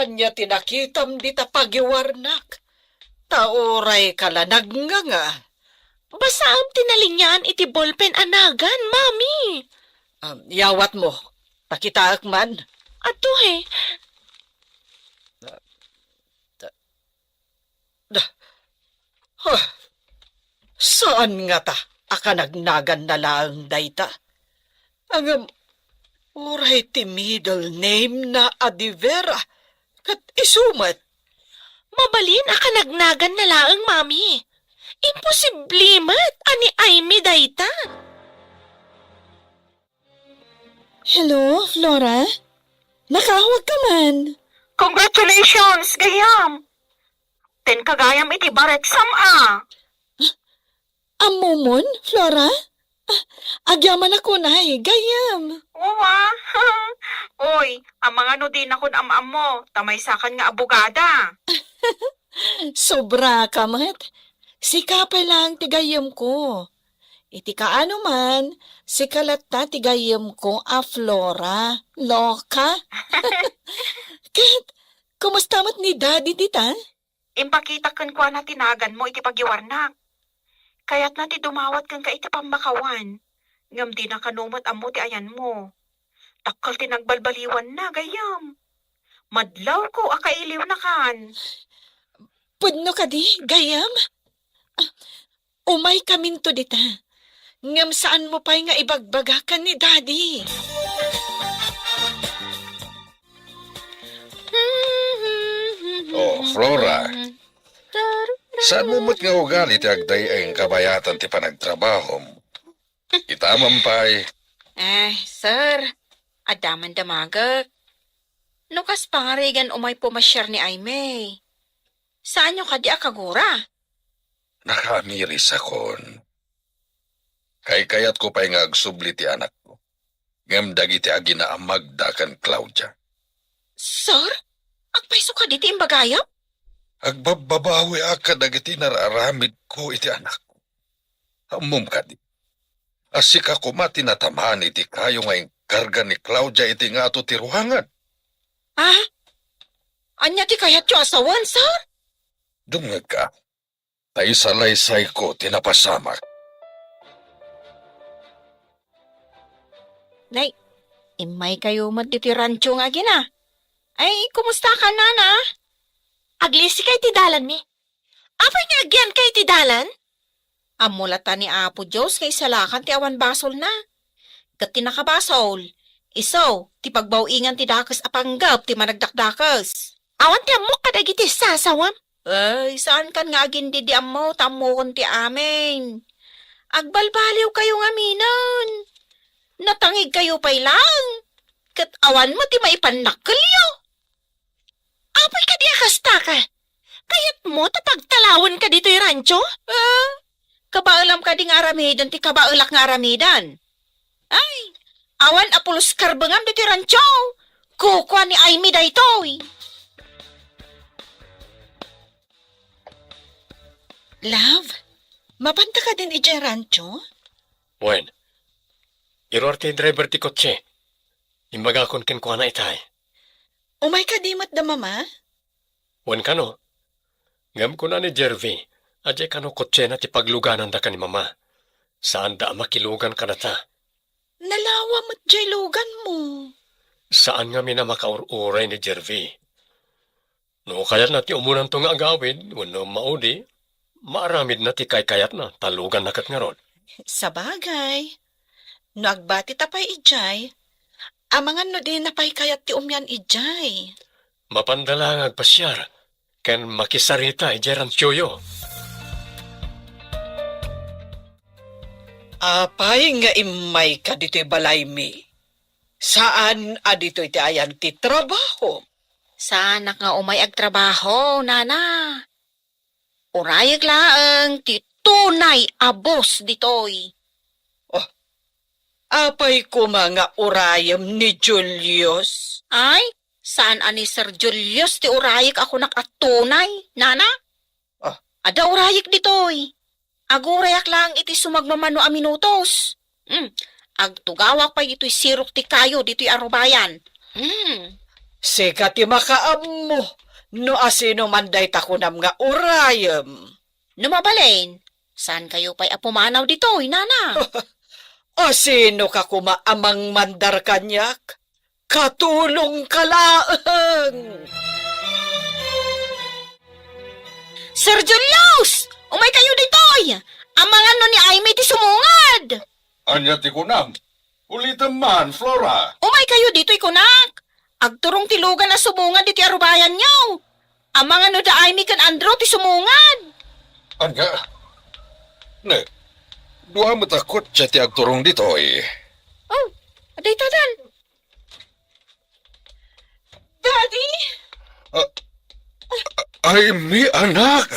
anya tinakitam di ta pagiwarnak. Taoray kalanag nga. Basta ang tinalinyan iti ballpen anagan, mami. Yawat mo, pakitaak man. Ato Saan nga ta? Akanagnagan na lang dayta. Ang oray ti middle name na Adivera. Kat isumat. Mabalin akanagnagan na laang, mami. Imposiblimat, ani ay mi dayta. Hello, Flora? Nakahawag ka man. Congratulations, gayam! Ten kagayam iti bar exam Amumon, Flora? Agyaman ako na gayam. Uwa! Oy, ang mga no din akon am mo, tamay sakan nga abogada. Sobra ka, mat. Sikapay lang tigayam ko. Iti kaano man, sikalat ta tigayam ko Flora. Loka? Kat, kumusta mat ni Daddy tita? Impakita kan kwa na tinagan mo iti pagyawarnak. Kaya't na ti dumawat kan ka iti pamakawan. Ngam di na kanumat amo ti ayan mo. Takkal ti nagbalbaliwan na, gayam. Madlaw ko akailiw na kan. Pudno ka di, gayam? Umay kamin to dita. Ngam saan mo pa'y nga ibagbagakan ni Daddy? Oh, Flora. Saan mo mo't nga ugali ti agday ang kabayatan ti panagtrabaho mo? Itamam pa'y. Sir, adaman damagak. Nukas pangarigan umay pumasyar ni Aimee. Saan yung kadi akagura? Nakamiris akon. Kayat ko pa'y nga agsubli ti anak ko. Ngam dagiti agina Magda kan Claudia. Sir, agpaiso ka diti imbagayap? Agbababawi ka dagiti nararamid ko iti anak ko. Hamum ka di. Asika ko matinatamaan iti kayo ngayong karga ni Claudia iti nga ato ti ruhangan. Anya ti kayat yung asawan, sir? Dungag ka. Tay salaysay ko tinapasamak. Nay, imay kayo diti rancho nga gina. Ay, kumusta ka, nana? Aglisi kay ti dalan mi. Apay nga agyan kay ti dalan? Amulata ni Apo Diyos kay salakan ti awan basol na. Kat ti nakabasol. Iso, ti pagbawiingan ti dakas apanggap ti managdakdakas. Awan ti amok kadagiti sasawam. Ay, saan kan nga agindi di amo, tamukon ti amin. Agbalbaliw kayo nga minon. Natangig kayo pa'y lang. Kat awan mo ti maipanakkalyo. Apay ka di akasta ka. Kayat mo tapagtalawan ka dito yung rancho? Kabaalam ka ding aramidan ti kabaulak nga aramidan. Ay, awan apulos karbangam dito yung rancho. Kukwa ni Aimee daytoy. Love, mabanta ka din iti rancho? Wen, iror ti driver ti kotse. Imbagakon ken kuana itay. Umay ka di mat da mama? Wen kano, ngam ko na ni Jervy, adya kano kotse na ti pagluganan da ka ni mama. Saan da makilugan ka na ta? Nalawa mo't jay lugan mo. Saan nga mina makaururay ni Jervy? No kayat na ti umunan to nga agawid, wano maudi, maaramid na ti kayat na, talugan na kat nga ron. Sa bagay. No agbati tapay ijay, amangan no din napay kayat ti umyan ijay. Mapandala nga agpasyar, ken makisarita ijeran tiyoyo. Apay nga imay ka dito'y balay mi. Saan adito'y ti ayan ti trabaho? Sana nga umay agtrabaho, nana. Urayag laang ti tunay abos ditoy. Apay ko mga urayam ni Julius. Ay, saan ani Sir Julius ti urayag ako nakatunay, nana? Ada urayik ditoy. Agurayak lang iti sumagmamano a minutos. Agtugawak pa ito'y sirok ti kayo dito'y arubayan. Sika ti makaam mo. No asino manday takunam nga urayam. Numabalain, saan kayo pa'y apumanaw dito'y, nana? Asino ka kumaamang mandar kanyak? Katulong kalaang. Sir Julius! Umay kayo dito'y! Ang mga no ni Aimee ti sumungad! Anya ti kunam. Ulitan man, Flora. Umay kayo dito'y kunak! Agturong tilugan na sumungad iti arubayan niyo! Ang mga no da Aimee kan Andrew ti sumungad! Anya? Ne, dua matakot siya ti agturong dito eh. Oh, aday tadan! Daddy! Ay, mi anak!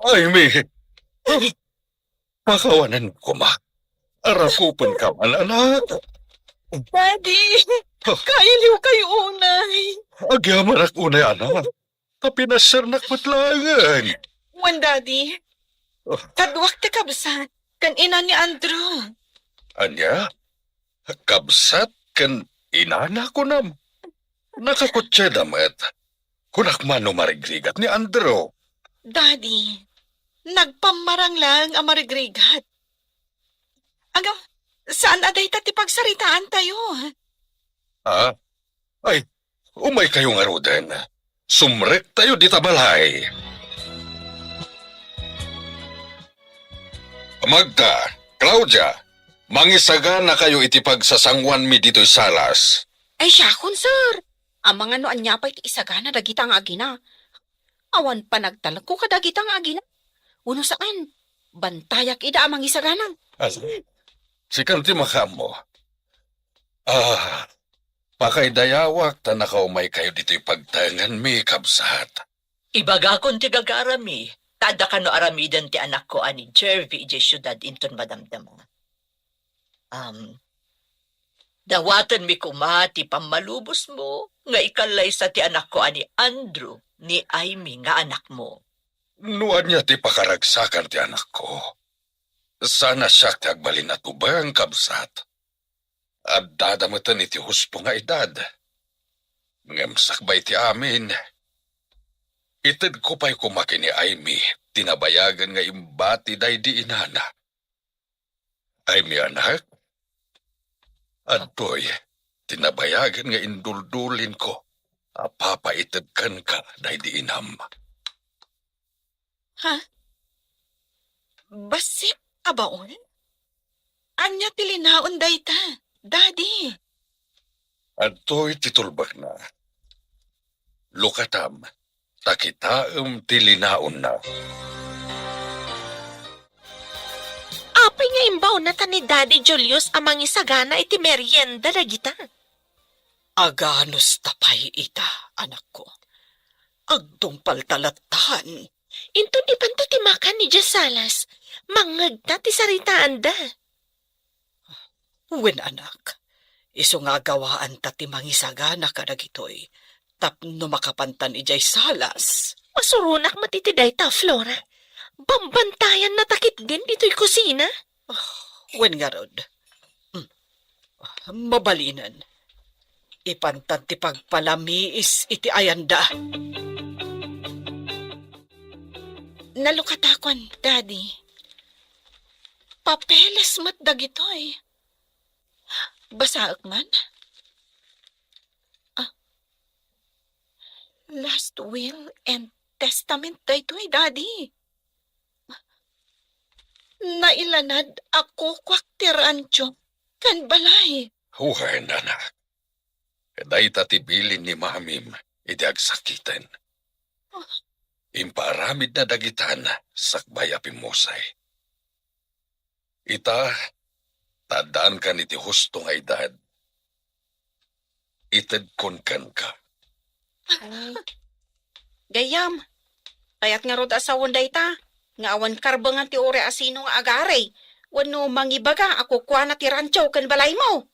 Ay, mi! Pakawanan ko ma. Arakupan ka man, anak. Daddy! Kailiw kayo unay! Agyaman ako na anak. Kapinasar na patlangan. Wan, Daddy. Kadwak ti kabsat. Kan ina ni Andrew. Anya? Kabsat kan inana ko nam. Nakakutsa damat. Kunakmano marigrigat ni Andrew. Daddy, nagpamarang lang ang marigrigat. Agaw, saan aday ti pagsaritaan tayo? Ha? Ay, umay kayo nga roden. Sumrek tayo di tabalay. Magda, Claudia, mangisaga na kayo itipagsasangwan mi dito'y salas. Ay siya sir. Ang mga noan niya pa iti isagana dagitang agina. Awan pa nagtalag ko kadagitang agina. Uno saan? Bantayak ida amang isaganan. Si kanti makamo. Pakaidayawak ta nakaumay kayo dito'y pagtangan mi kabsat. Ibaga kon ti gagarami. Tada ka no aramidan ti anak ko ani Jervy ije syudad inton madamdama. Dawatan mi kuma ti pamalubos mo nga ikalay sa ti anak ko ani Andrew ni Aimee nga anak mo. Nuan niya ti pakaragsakan ti anak ko. Sana siya ti agbalin at ubang kabsat. At dadamatan iti huspo nga edad. Ngamsakbay ti amin. Itid ko pa'y kumaki ni Aimee, tinabayagan nga imbati day di inana. Aimee anak, Adoy, tinabayagan nga induldulin ko. Papaitid kan ka day di inam. Ha? Basit abaon? Anya tilinaon dayta, Daddy. Adoy titulbak na. Lukatam, takitaam tilinaon na. Apay nga imbaw na ta ni Daddy Julius amang isagana iti merienda dagita. Aganos tapay ita, anak ko. Agdungpal talatan. Inton ipanto ti makan ni Jasalas, mangag na ti saritaan da. Wen anak, iso nga gawaan ta ti mangisagana ka dagitoy. Tapno makapantan ijay salas. Masurunak matitiday ta, Flora. Bambantayan na takit din dito'y kusina. Wen nga rod. Mabalinan. Ipantan ti pagpalamiis iti ayanda. Nalukatakon, Daddy. Papeles mat dagitoy. Basaak man? Last will and testament daytoy, Daddy. Nailanad ako kwakti rancho kan balay. Huhay na na. Kaday tatibilin ni mamim, iti agsakitan. Imparamid na dagitan, sakbay apimusay. Ita, tadaan ka niti husto nga edad. Itad kon kan ka. Gayam, kayat nga rod asawon dayta. Nga awan karba nga ti ore asino nga agaray. Wano mangibaga ako kwa na ti rancho kan balay mo.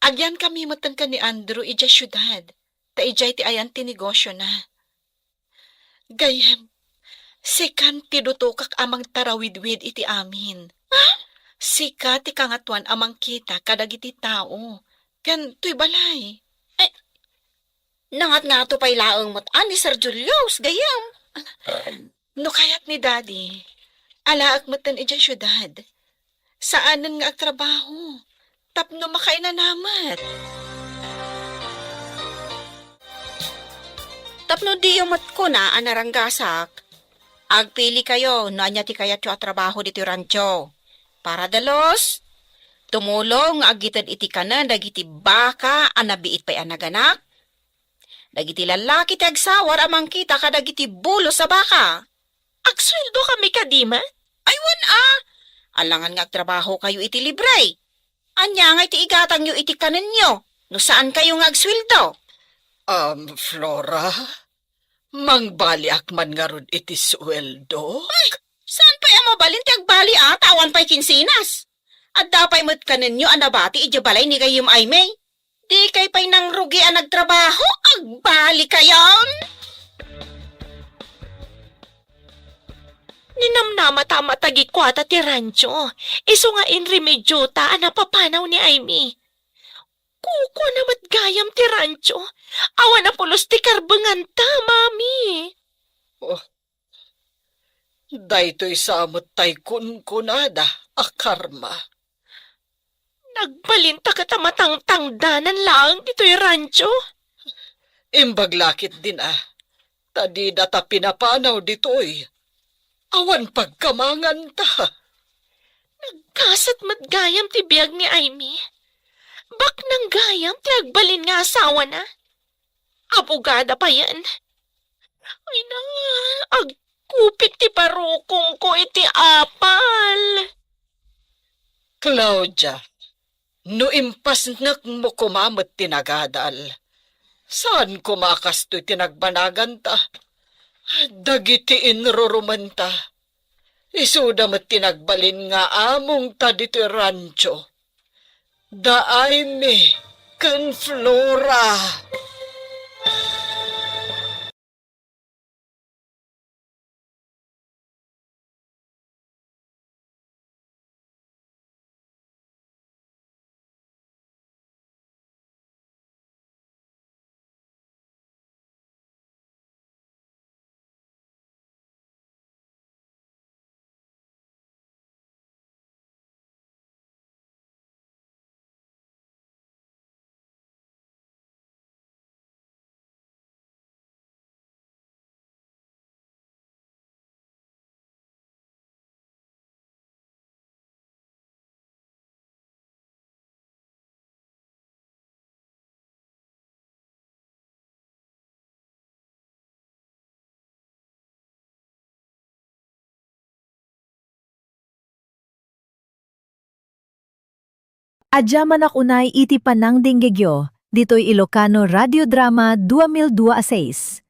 Agyan kami matan ka ni Andrew ija syudad. Ta ijay ti ayan ti negosyo na. Gayem, sikan tidutukak amang tarawidwid iti amin. Sika ti kangatuan amang kita kadagiti tao. Kan tuy balay. Nangat nga to pa'y laang mo't ani Sir Julius, gayam. No kayat ni Daddy, alaak matan ija syudad. Saanan nga agtrabaho? Tapno makainanamat. Tapno di yung mat ko na anaranggasak. Agpili kayo no anya ti kayat yung trabaho dito rancho. Para dalos, tumulong agitad iti kanan dagiti baka anabiit pa'y anaganak. Dagiti lalaki ti agsawar amang kita kadagiti bulo sa baka. Agsweldo kami kadima? Ay alangan nga agtrabaho kayo iti libre. Anya nga iti igatang yu iti kanan nyo. No saan kayo nga agsweldo? Flora, mangbaliak man nga rod iti sweldo? Saan pa yung mabalin ti agbali tawan pa'y kinsinas? At dapay mo't kanan nyo anabati iti balay ni kayong ay may. Di kay pa'y nang rugi ang nagtrabaho, agbali kayon. Ninamnama tama tagikwata ti rancho. Iso nga in remedyo ta napapanaw ni Aimee. Kuko namat gayam ti rancho. Awan na pulos ti karbangan ta, mami. Daytoy samot tay kunkunada, akarma. Nagbalinta ka tamatang-tangdanan lang dito'y rancho. Imbaglakit din Tadi data pinapanaw ditoy. Awan pagkamangan ta. Nagkasat matgayam ti biyag ni Aimee. Bak nang gayam ti agbalin nga asawa na. Abogada pa yan. Ay na, agkupit ti parukong ko iti apal. Claudia, no impasnak mo kumamot tinagadal. Saan kumakasto'y tinagbanagan ta? Dagiti inrurumanta. Isuda mo't tinagbalin nga among ta dito rancho. Daay me, kan Flora. Adya manak unay iti panang dinggegyo, dito'y Ilocano Radio Drama 2026.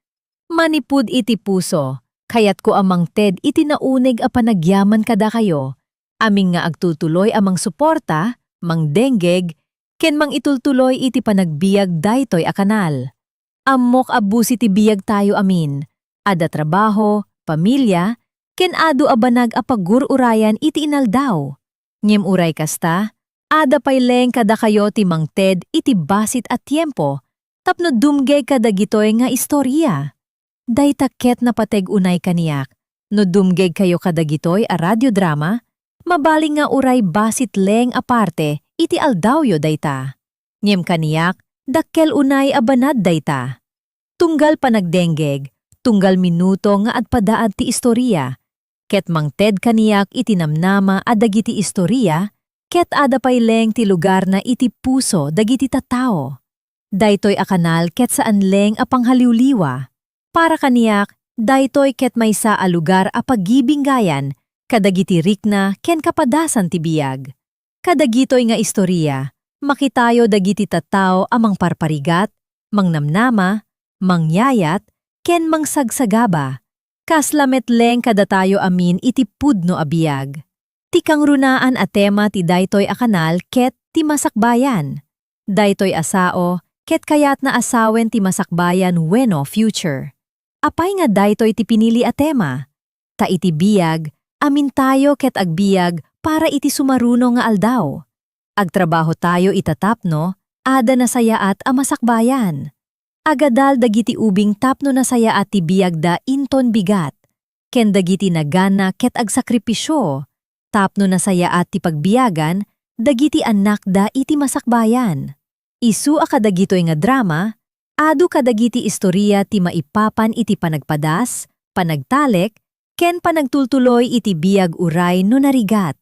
Manipud iti puso, kayat ko amang Ted iti naunig a panagyaman kada kayo. Aming nga agtutuloy amang suporta, mang denggeg, ken mang itultuloy iti panagbiag daytoy a kanal. Ammok abusi ti biyag tayo amin, ada trabaho, pamilya, ken adu abanag a pagururayan iti inaldaw. Ngem uray kasta, ada payleng kada kayo ti Mang Ted iti basit at tiempo, tapno dumgay kada gitoy nga istorya. Day taket na pateg unay kaniyak, no dumgay kayo kada gitoy a radiodrama, mabaling nga uray basit leng aparte iti aldawyo dayta. Ngem kaniyak, dakkel unay abanad dayta. Tunggal panagdenggeg, tunggal minuto nga adpadaad ti istorya. Ket Mang Ted kaniyak iti namnama a dagiti istorya, ket ada payleng ti lugar na iti puso dagiti tattao. Daytoy a kanal ket saan leng a panghaliwliwa. Para kaniyak, daytoy ket maysa a lugar a paggibinggayan, kadagiti rikna ken kapadasan ti biyag. Kadagitoy nga istorya, makitayo dagiti tattao amang parparigat, mangnamnama, mangyayat, ken mangsagsagaba. Kaslamet leng kada tayo amin iti pudno a biyag. Tikang runaan a tema ti daytoy a kanal ket ti masakbayan. Daytoy asao ket kayat na asawen ti masakbayan wenno future. Apay nga daytoy ti pinili a tema. Ta iti biyag, amin tayo ket agbiag para iti sumaruno nga aldaw. Agtrabaho tayo itatapno, ada na sayaat a masakbayan. Agadal dagiti ubing tapno na sayaat ti biyag da inton bigat. Ken dagiti nagana ket agsakripisyo. Tapno na sayaat ti pagbiyagan, dagiti anak da iti masakbayan. Isu a kadagitoy nga drama, adu kadagiti istorya ti maipapan iti panagpadas, panagtalek, ken panagtultuloy iti biyag uray no narigat.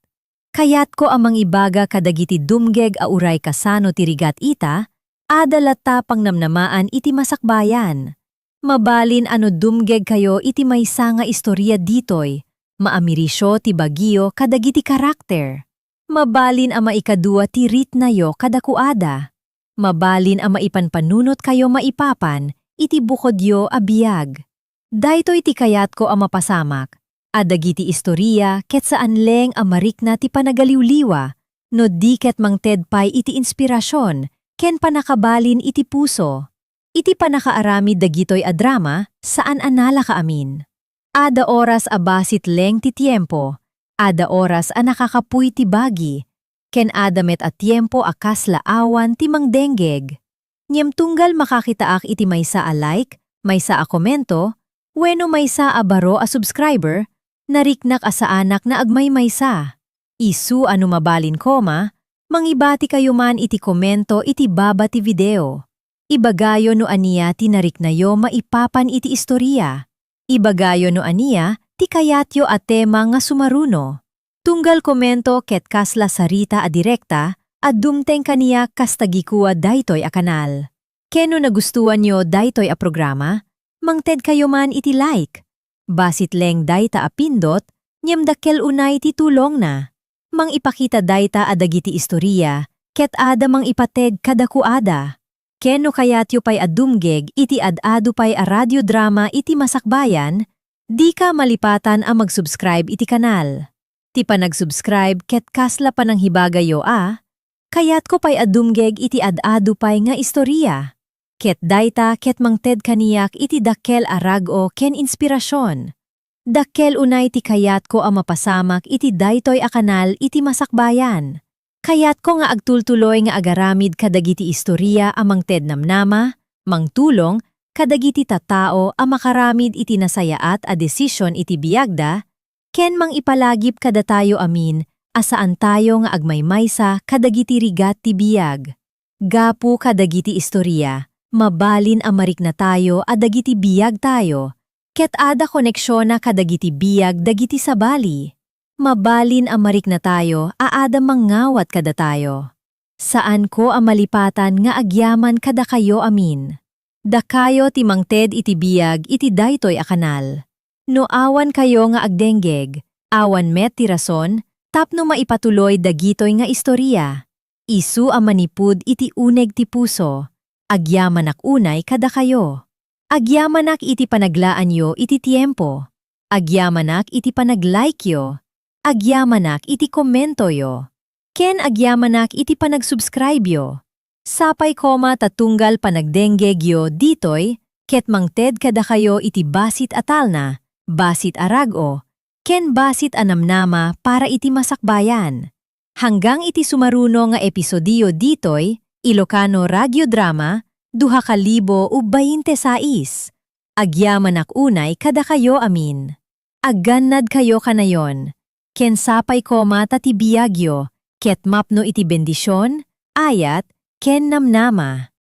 Kayat ko amang ibaga kadagiti dumgeg a uray kasano ti rigat ita, adalata pangnamnamaan iti masakbayan. Mabalin ano dumgeg kayo iti maysa nga istorya ditoy, maamirisyo ti bagyo kadagiti karakter. Mabalin a maikadua ti ritnayo kadakuada. Mabalin a maipanpanunot kayo maipapan, iti bukodyo a biyag. Daytoy ti kayat ko a mapasamak, adagiti istorya ket saan leng a marikna ti panagaliwliwa, no di ket mangted pay iti inspirasyon, ken panakabalin iti puso. Iti panakaaramid dagitoy a drama, saan anala ka amin. Ada oras a basit leng ti tiempo, ada oras a nakakapuy ti bagi, ken adamet a tiempo a kaslaawan ti mangdenggeg. Nyem tunggal makakitaak iti maysa a like, maysa a komento, wenno maysa a baro a subscriber, nariknak a saanak na agmay maysa. Isu ano mabalin koma, mangibati kayo man iti komento iti baba ti video. Ibagayo no aniya ti nariknayo maipapan iti istorya. Ibagayo no aniya ti kayatyo a tema nga sumaruno. Tunggal komento ket kasla sarita a direkta at dumteng kaniya kastagikuwa daytoy a kanal. Keno nagustuhan nyo daytoy a programa, mangted kayo man iti like. Basit leng dayta a pindot, nyem dakkel unay ti tulong na. Mang ipakita dayta a dagiti istorya, ket ada mang ipateg kadakuada. Keno kayatyo pay adumgeg iti ad-adu pay a radiodrama iti masakbayan, di ka malipatan a mag-subscribe iti kanal. Ti panag-subscribe ket kasla panang hibagayo a, kayat ko pay adumgeg iti ad-adu pay nga istorya. Ket dayta ket mangted kaniyak iti dakkel a rag-o ken inspirasyon. Dakkel unay ti kayat ko a mapasamak iti daytoy a kanal iti masakbayan. Kayat ko nga agtultuloy nga agaramid kadagiti istorya a mangted namnama, mangtulong, kadagiti tatao a makaramid iti nasayaat a desisyon iti biyagda, ken mang ipalagip kada tayo amin, asaan tayo nga agmaymaysa kadagiti rigat ti biyag. Gapu kadagiti istorya, mabalin a marik na tayo a dagiti biyag tayo, ket ada koneksyon na kadagiti biyag dagiti sabali. Mabalin a marik na tayo, aada mangawat kada tayo. Saan ko a malipatan nga agyaman kada kayo amin. Dakayo ti mangted iti biyag iti daytoy a kanal. No awan kayo nga agdenggeg, awan met ti rason, tapno maipatuloy dagitoy nga istorya. Isu a manipud iti uneg ti puso. Agyamanak unay kada kayo. Agyamanak iti panaglaan yo iti tiempo. Agyamanak iti panag-like yo. Agyamanak iti komento yo. Ken agyamanak iti panag-subscribe yo. Sapay koma tatunggal panagdenggeg yo ditoy, ket mangted kada kayo iti basit atalna, basit arago, ken basit anamnama para iti masakbayan. Hanggang iti sumaruno nga episodiyo ditoy, Ilocano Radiodrama, 2026. Agyamanak unay kada kayo amin. Agganad kayo kanayon. Ken sapay koma tatibiyagyo, ket mapno iti bendisyon, ayat, ken namnama.